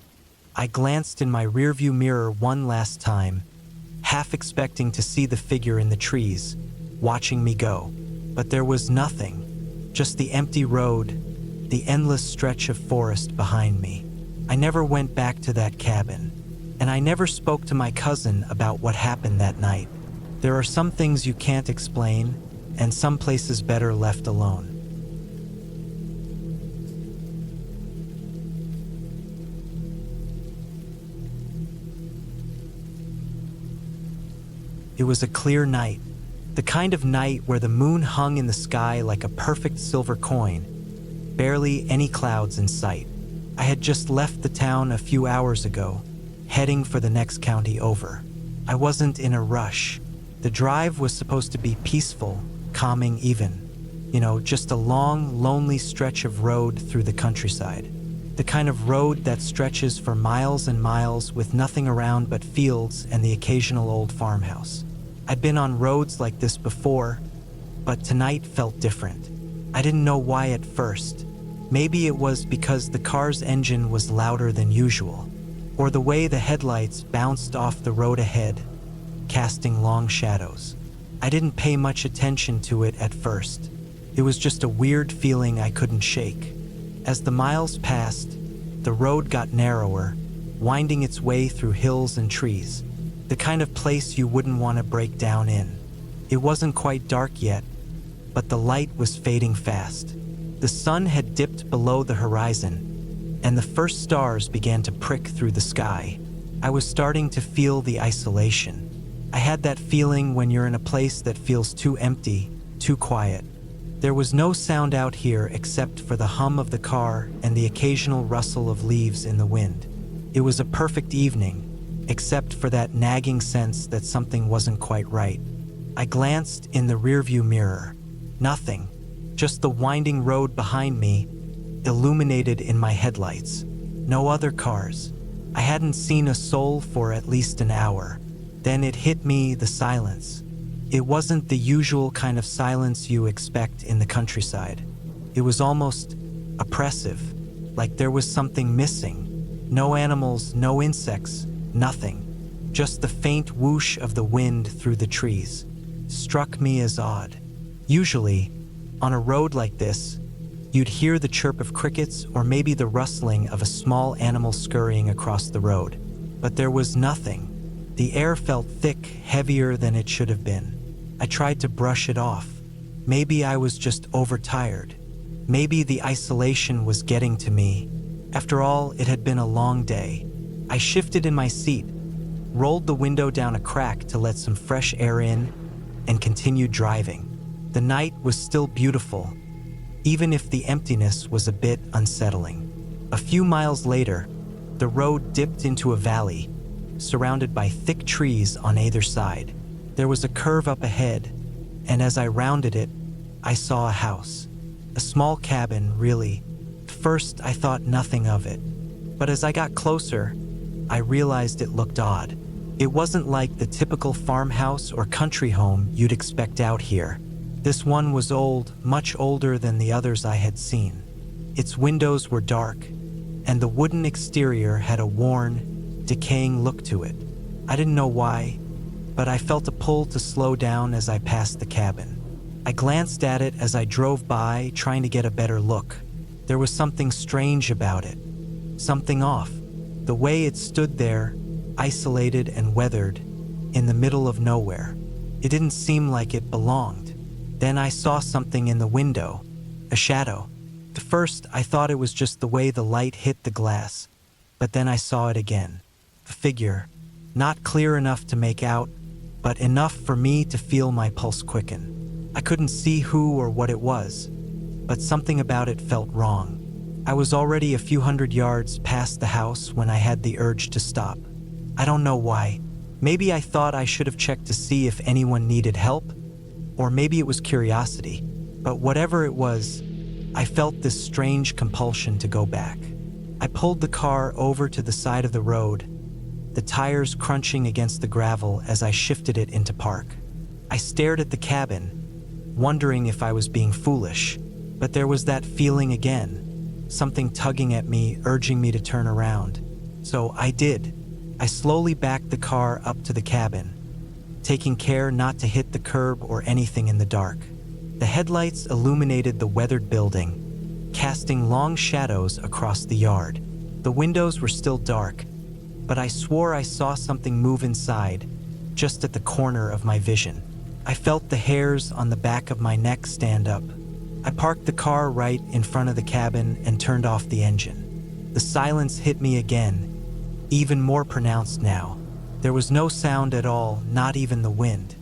I glanced in my rearview mirror one last time, half expecting to see the figure in the trees, watching me go. But there was nothing, just the empty road, the endless stretch of forest behind me. I never went back to that cabin, and I never spoke to my cousin about what happened that night. There are some things you can't explain, and some places better left alone. It was a clear night, the kind of night where the moon hung in the sky like a perfect silver coin, barely any clouds in sight. I had just left the town a few hours ago, heading for the next county over. I wasn't in a rush. The drive was supposed to be peaceful, calming even. Just a long, lonely stretch of road through the countryside. The kind of road that stretches for miles and miles with nothing around but fields and the occasional old farmhouse. I'd been on roads like this before, but tonight felt different. I didn't know why at first. Maybe it was because the car's engine was louder than usual, or the way the headlights bounced off the road ahead, casting long shadows. I didn't pay much attention to it at first. It was just a weird feeling I couldn't shake. As the miles passed, the road got narrower, winding its way through hills and trees, the kind of place you wouldn't want to break down in. It wasn't quite dark yet, but the light was fading fast. The sun had dipped below the horizon, and the first stars began to prick through the sky. I was starting to feel the isolation. I had that feeling when you're in a place that feels too empty, too quiet. There was no sound out here except for the hum of the car and the occasional rustle of leaves in the wind. It was a perfect evening, except for that nagging sense that something wasn't quite right. I glanced in the rearview mirror. Nothing, just the winding road behind me, illuminated in my headlights. No other cars. I hadn't seen a soul for at least an hour. Then it hit me, the silence. It wasn't the usual kind of silence you expect in the countryside. It was almost oppressive, like there was something missing. No animals, no insects, nothing. Just the faint whoosh of the wind through the trees struck me as odd. Usually, on a road like this, you'd hear the chirp of crickets or maybe the rustling of a small animal scurrying across the road. But there was nothing. The air felt thick, heavier than it should have been. I tried to brush it off. Maybe I was just overtired. Maybe the isolation was getting to me. After all, it had been a long day. I shifted in my seat, rolled the window down a crack to let some fresh air in, and continued driving. The night was still beautiful, even if the emptiness was a bit unsettling. A few miles later, the road dipped into a valley, surrounded by thick trees on either side. There was a curve up ahead, and as I rounded it, I saw a house. A small cabin, really. At first, I thought nothing of it. But as I got closer, I realized it looked odd. It wasn't like the typical farmhouse or country home you'd expect out here. This one was old, much older than the others I had seen. Its windows were dark, and the wooden exterior had a worn, decaying look to it. I didn't know why, but I felt a pull to slow down as I passed the cabin. I glanced at it as I drove by, trying to get a better look. There was something strange about it, something off. The way it stood there, isolated and weathered, in the middle of nowhere. It didn't seem like it belonged. Then I saw something in the window, a shadow. At first, I thought it was just the way the light hit the glass, but then I saw it again. A figure, not clear enough to make out, but enough for me to feel my pulse quicken. I couldn't see who or what it was, but something about it felt wrong. I was already a few hundred yards past the house when I had the urge to stop. I don't know why. Maybe I thought I should have checked to see if anyone needed help, or maybe it was curiosity. But whatever it was, I felt this strange compulsion to go back. I pulled the car over to the side of the road, the tires crunching against the gravel as I shifted it into park. I stared at the cabin, wondering if I was being foolish, but there was that feeling again, something tugging at me, urging me to turn around. So I did. I slowly backed the car up to the cabin, taking care not to hit the curb or anything in the dark. The headlights illuminated the weathered building, casting long shadows across the yard. The windows were still dark, but I swore I saw something move inside, just at the corner of my vision. I felt the hairs on the back of my neck stand up. I parked the car right in front of the cabin and turned off the engine. The silence hit me again, even more pronounced now. There was no sound at all, not even the wind.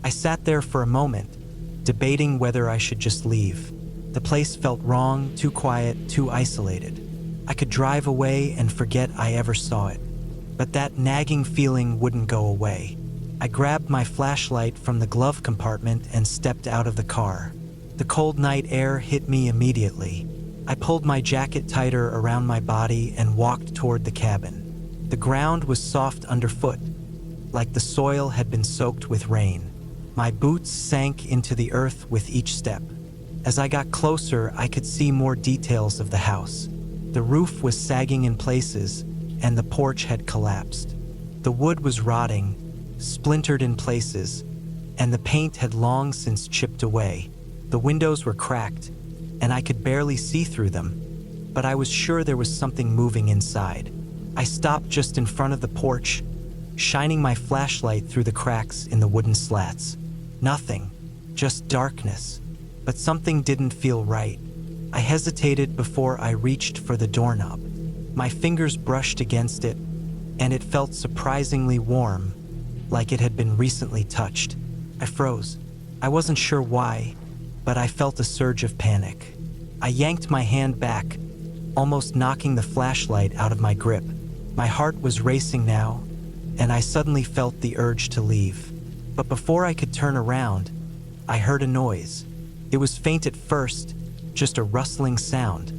I sat there for a moment, debating whether I should just leave. The place felt wrong, too quiet, too isolated. I could drive away and forget I ever saw it. But that nagging feeling wouldn't go away. I grabbed my flashlight from the glove compartment and stepped out of the car. The cold night air hit me immediately. I pulled my jacket tighter around my body and walked toward the cabin. The ground was soft underfoot, like the soil had been soaked with rain. My boots sank into the earth with each step. As I got closer, I could see more details of the house. The roof was sagging in places, and the porch had collapsed. The wood was rotting, splintered in places, and the paint had long since chipped away. The windows were cracked, and I could barely see through them, but I was sure there was something moving inside. I stopped just in front of the porch, shining my flashlight through the cracks in the wooden slats. Nothing, just darkness, but something didn't feel right. I hesitated before I reached for the doorknob. My fingers brushed against it, and it felt surprisingly warm, like it had been recently touched. I froze. I wasn't sure why, but I felt a surge of panic. I yanked my hand back, almost knocking the flashlight out of my grip. My heart was racing now, and I suddenly felt the urge to leave. But before I could turn around, I heard a noise. It was faint at first, just a rustling sound,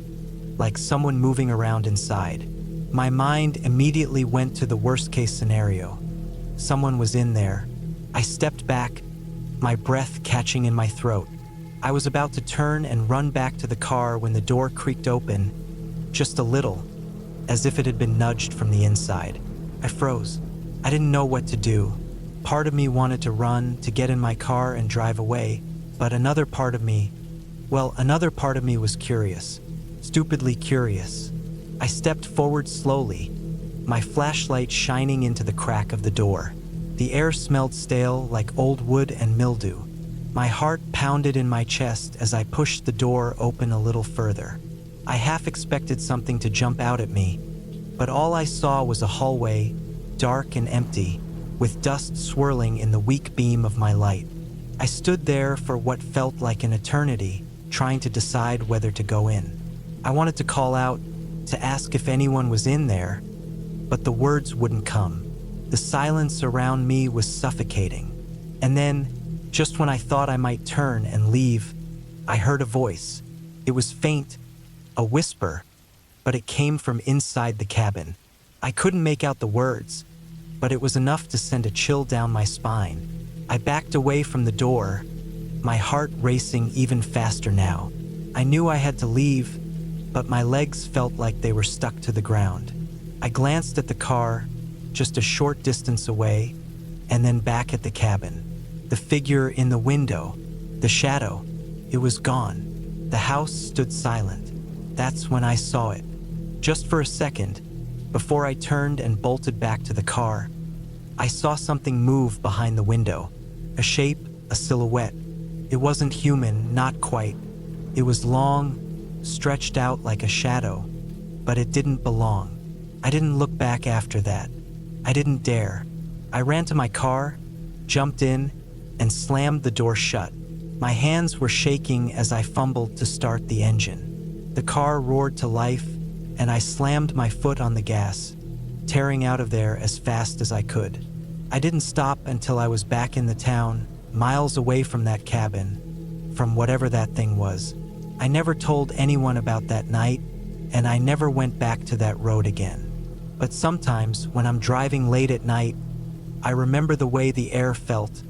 like someone moving around inside. My mind immediately went to the worst-case scenario. Someone was in there. I stepped back, my breath catching in my throat. I was about to turn and run back to the car when the door creaked open, just a little, as if it had been nudged from the inside. I froze. I didn't know what to do. Part of me wanted to run, to get in my car and drive away, but another part of me was curious, stupidly curious. I stepped forward slowly, my flashlight shining into the crack of the door. The air smelled stale, like old wood and mildew. My heart pounded in my chest as I pushed the door open a little further. I half expected something to jump out at me, but all I saw was a hallway, dark and empty, with dust swirling in the weak beam of my light. I stood there for what felt like an eternity, trying to decide whether to go in. I wanted to call out, to ask if anyone was in there, but the words wouldn't come. The silence around me was suffocating. And then, just when I thought I might turn and leave, I heard a voice. It was faint, a whisper, but it came from inside the cabin. I couldn't make out the words, but it was enough to send a chill down my spine. I backed away from the door, my heart racing even faster now. I knew I had to leave, but my legs felt like they were stuck to the ground. I glanced at the car, just a short distance away, and then back at the cabin. The figure in the window, the shadow, it was gone. The house stood silent. That's when I saw it. Just for a second, before I turned and bolted back to the car, I saw something move behind the window. A shape, a silhouette. It wasn't human, not quite. It was long, stretched out like a shadow, but it didn't belong. I didn't look back after that. I didn't dare. I ran to my car, jumped in, and slammed the door shut. My hands were shaking as I fumbled to start the engine. The car roared to life, and I slammed my foot on the gas, tearing out of there as fast as I could. I didn't stop until I was back in the town, miles away from that cabin, from whatever that thing was. I never told anyone about that night, and I never went back to that road again. But sometimes, when I'm driving late at night, I remember the way the air felt,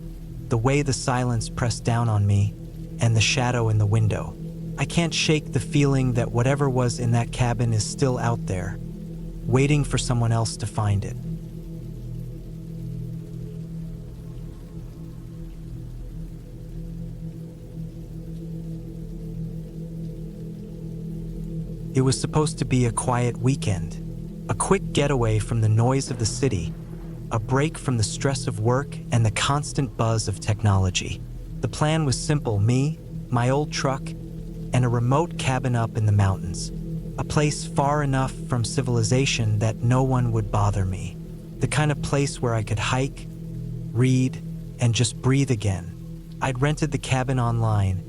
the way the silence pressed down on me, and the shadow in the window. I can't shake the feeling that whatever was in that cabin is still out there, waiting for someone else to find it. It was supposed to be a quiet weekend, a quick getaway from the noise of the city, a break from the stress of work and the constant buzz of technology. The plan was simple: me, my old truck, and a remote cabin up in the mountains, a place far enough from civilization that no one would bother me, the kind of place where I could hike, read, and just breathe again. I'd rented the cabin online,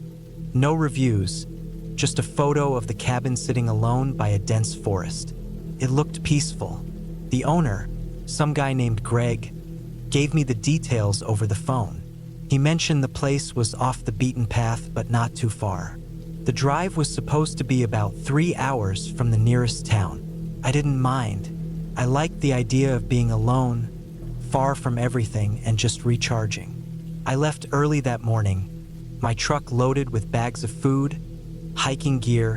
no reviews, just a photo of the cabin sitting alone by a dense forest. It looked peaceful. The owner, some guy named Greg, gave me the details over the phone. He mentioned the place was off the beaten path but not too far. The drive was supposed to be about 3 hours from the nearest town. I didn't mind. I liked the idea of being alone, far from everything, and just recharging. I left early that morning, my truck loaded with bags of food, hiking gear,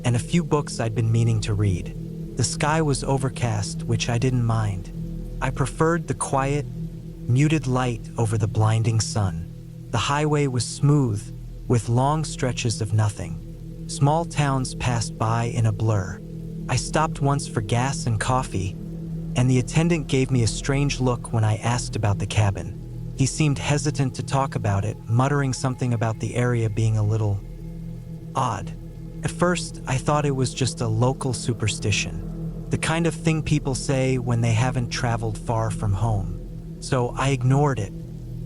and a few books I'd been meaning to read. The sky was overcast, which I didn't mind. I preferred the quiet, muted light over the blinding sun. The highway was smooth, with long stretches of nothing. Small towns passed by in a blur. I stopped once for gas and coffee, and the attendant gave me a strange look when I asked about the cabin. He seemed hesitant to talk about it, muttering something about the area being a little odd. At first, I thought it was just a local superstition, the kind of thing people say when they haven't traveled far from home. So I ignored it.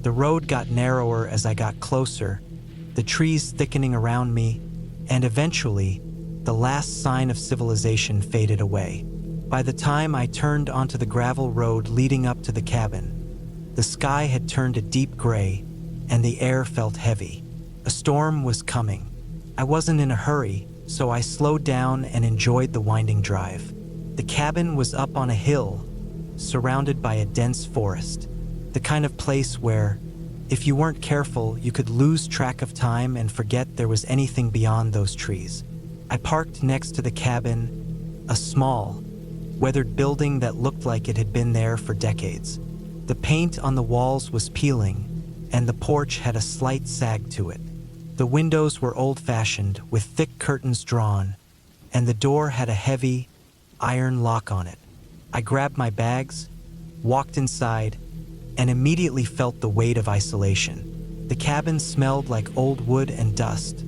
The road got narrower as I got closer, the trees thickening around me, and eventually, the last sign of civilization faded away. By the time I turned onto the gravel road leading up to the cabin, the sky had turned a deep gray, and the air felt heavy. A storm was coming. I wasn't in a hurry, so I slowed down and enjoyed the winding drive. The cabin was up on a hill, surrounded by a dense forest, the kind of place where, if you weren't careful, you could lose track of time and forget there was anything beyond those trees. I parked next to the cabin, a small, weathered building that looked like it had been there for decades. The paint on the walls was peeling, and the porch had a slight sag to it. The windows were old-fashioned, with thick curtains drawn, and the door had a heavy, iron lock on it. I grabbed my bags, walked inside, and immediately felt the weight of isolation. The cabin smelled like old wood and dust,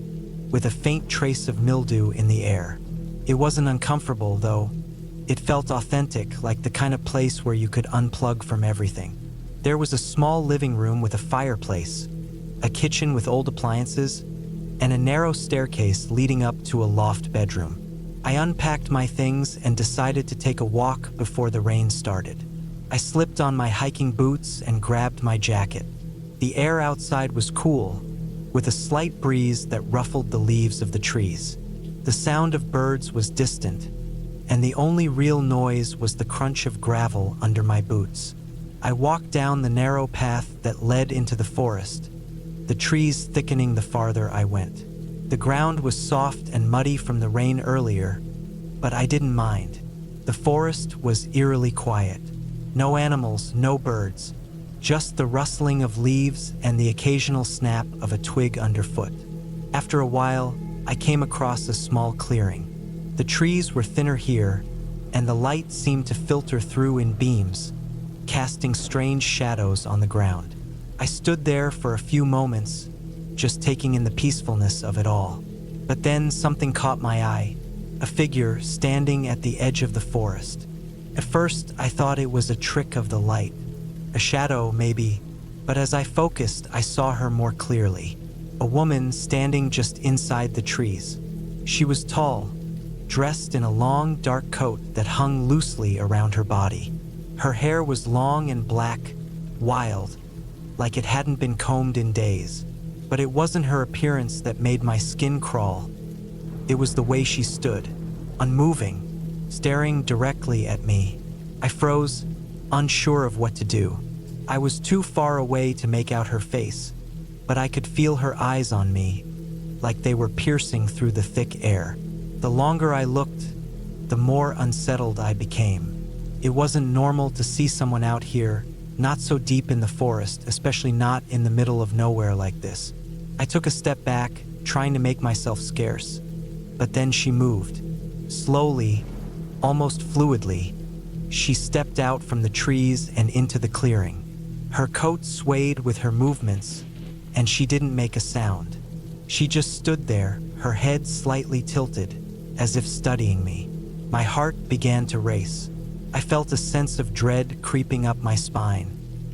with a faint trace of mildew in the air. It wasn't uncomfortable, though. It felt authentic, like the kind of place where you could unplug from everything. There was a small living room with a fireplace, a kitchen with old appliances, and a narrow staircase leading up to a loft bedroom. I unpacked my things and decided to take a walk before the rain started. I slipped on my hiking boots and grabbed my jacket. The air outside was cool, with a slight breeze that ruffled the leaves of the trees. The sound of birds was distant, and the only real noise was the crunch of gravel under my boots. I walked down the narrow path that led into the forest, the trees thickening the farther I went. The ground was soft and muddy from the rain earlier, but I didn't mind. The forest was eerily quiet. No animals, no birds, just the rustling of leaves and the occasional snap of a twig underfoot. After a while, I came across a small clearing. The trees were thinner here, and the light seemed to filter through in beams, casting strange shadows on the ground. I stood there for a few moments, just taking in the peacefulness of it all. But then something caught my eye, a figure standing at the edge of the forest. At first, I thought it was a trick of the light, a shadow maybe, but as I focused, I saw her more clearly. A woman standing just inside the trees. She was tall, dressed in a long, dark coat that hung loosely around her body. Her hair was long and black, wild, like it hadn't been combed in days. But it wasn't her appearance that made my skin crawl. It was the way she stood, unmoving, staring directly at me. I froze, unsure of what to do. I was too far away to make out her face, but I could feel her eyes on me, like they were piercing through the thick air. The longer I looked, the more unsettled I became. It wasn't normal to see someone out here, not so deep in the forest, especially not in the middle of nowhere like this. I took a step back, trying to make myself scarce. But then she moved. Slowly, almost fluidly, she stepped out from the trees and into the clearing. Her coat swayed with her movements, and she didn't make a sound. She just stood there, her head slightly tilted, as if studying me. My heart began to race. I felt a sense of dread creeping up my spine.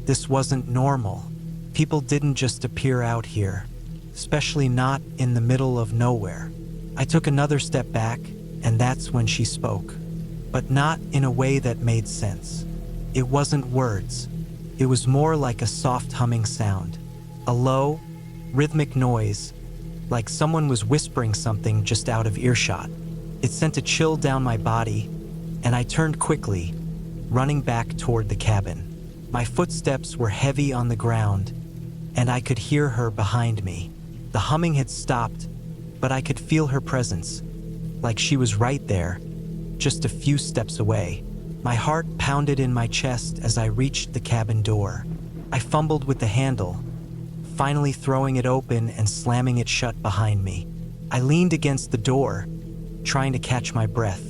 This wasn't normal. People didn't just appear out here, especially not in the middle of nowhere. I took another step back, and that's when she spoke. But not in a way that made sense. It wasn't words. It was more like a soft humming sound. A low, rhythmic noise, like someone was whispering something just out of earshot. It sent a chill down my body, and I turned quickly, running back toward the cabin. My footsteps were heavy on the ground, and I could hear her behind me. The humming had stopped, but I could feel her presence, like she was right there, just a few steps away. My heart pounded in my chest as I reached the cabin door. I fumbled with the handle, finally throwing it open and slamming it shut behind me. I leaned against the door, trying to catch my breath.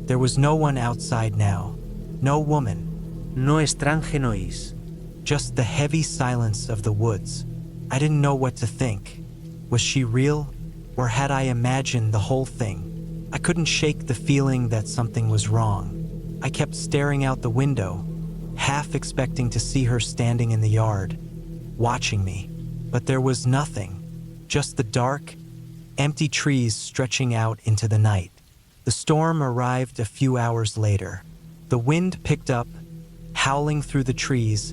There was no one outside now. No woman. No estrange noise. Just the heavy silence of the woods. I didn't know what to think. Was she real, or had I imagined the whole thing? I couldn't shake the feeling that something was wrong. I kept staring out the window, half expecting to see her standing in the yard, watching me. But there was nothing, just the dark, empty trees stretching out into the night. The storm arrived a few hours later. The wind picked up, howling through the trees,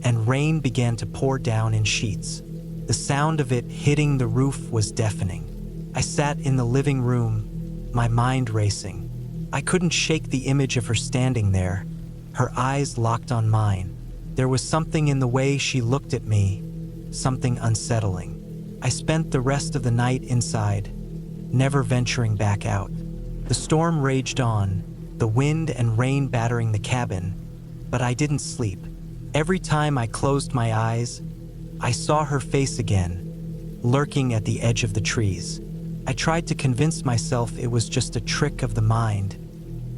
and rain began to pour down in sheets. The sound of it hitting the roof was deafening. I sat in the living room, my mind racing. I couldn't shake the image of her standing there, her eyes locked on mine. There was something in the way she looked at me, something unsettling. I spent the rest of the night inside, never venturing back out. The storm raged on, the wind and rain battering the cabin, but I didn't sleep. Every time I closed my eyes, I saw her face again, lurking at the edge of the trees. I tried to convince myself it was just a trick of the mind,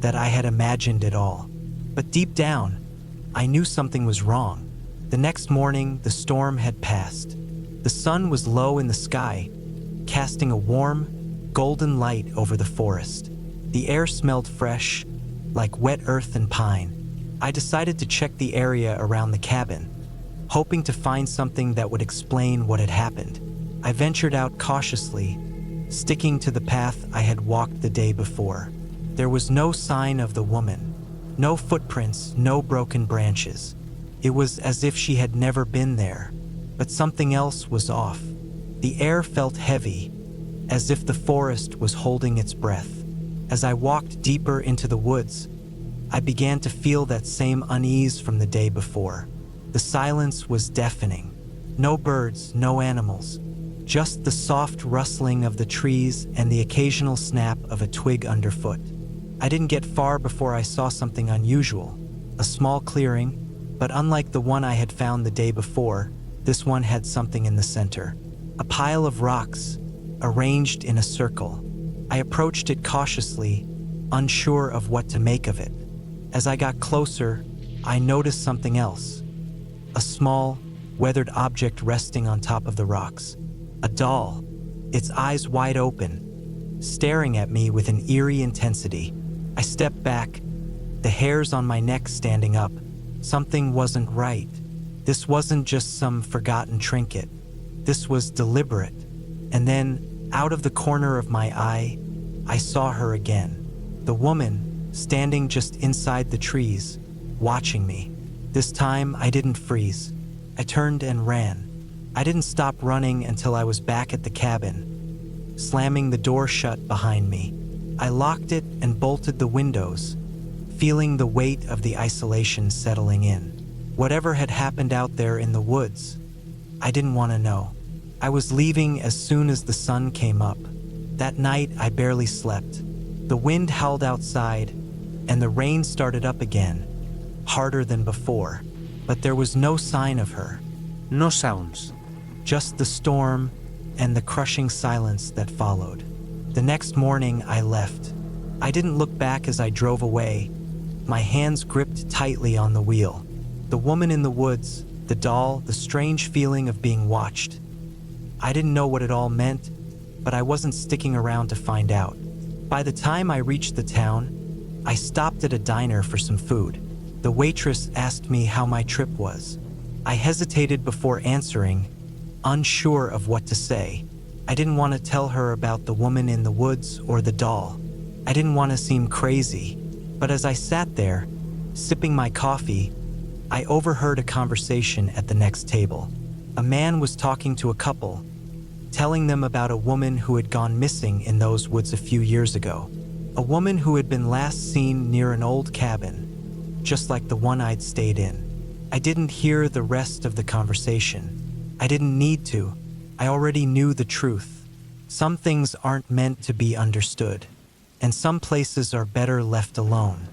that I had imagined it all. But deep down, I knew something was wrong. The next morning, the storm had passed. The sun was low in the sky, casting a warm, golden light over the forest. The air smelled fresh, like wet earth and pine. I decided to check the area around the cabin, hoping to find something that would explain what had happened. I ventured out cautiously, sticking to the path I had walked the day before. There was no sign of the woman, no footprints, no broken branches. It was as if she had never been there, but something else was off. The air felt heavy, as if the forest was holding its breath. As I walked deeper into the woods, I began to feel that same unease from the day before. The silence was deafening. No birds, no animals. Just the soft rustling of the trees and the occasional snap of a twig underfoot. I didn't get far before I saw something unusual. A small clearing, but unlike the one I had found the day before, this one had something in the center. A pile of rocks, arranged in a circle. I approached it cautiously, unsure of what to make of it. As I got closer, I noticed something else. A small, weathered object resting on top of the rocks. A doll, its eyes wide open, staring at me with an eerie intensity. I stepped back, the hairs on my neck standing up. Something wasn't right. This wasn't just some forgotten trinket. This was deliberate. And then, out of the corner of my eye, I saw her again. The woman, standing just inside the trees, watching me. This time, I didn't freeze. I turned and ran. I didn't stop running until I was back at the cabin, slamming the door shut behind me. I locked it and bolted the windows, feeling the weight of the isolation settling in. Whatever had happened out there in the woods, I didn't want to know. I was leaving as soon as the sun came up. That night, I barely slept. The wind howled outside, and the rain started up again, harder than before. But there was no sign of her. No sounds. Just the storm and the crushing silence that followed. The next morning, I left. I didn't look back as I drove away, my hands gripped tightly on the wheel. The woman in the woods, the doll, the strange feeling of being watched. I didn't know what it all meant, but I wasn't sticking around to find out. By the time I reached the town, I stopped at a diner for some food. The waitress asked me how my trip was. I hesitated before answering, unsure of what to say. I didn't want to tell her about the woman in the woods or the doll. I didn't want to seem crazy, but as I sat there, sipping my coffee, I overheard a conversation at the next table. A man was talking to a couple, telling them about a woman who had gone missing in those woods a few years ago. A woman who had been last seen near an old cabin, just like the one I'd stayed in. I didn't hear the rest of the conversation. I didn't need to. I already knew the truth. Some things aren't meant to be understood, and some places are better left alone.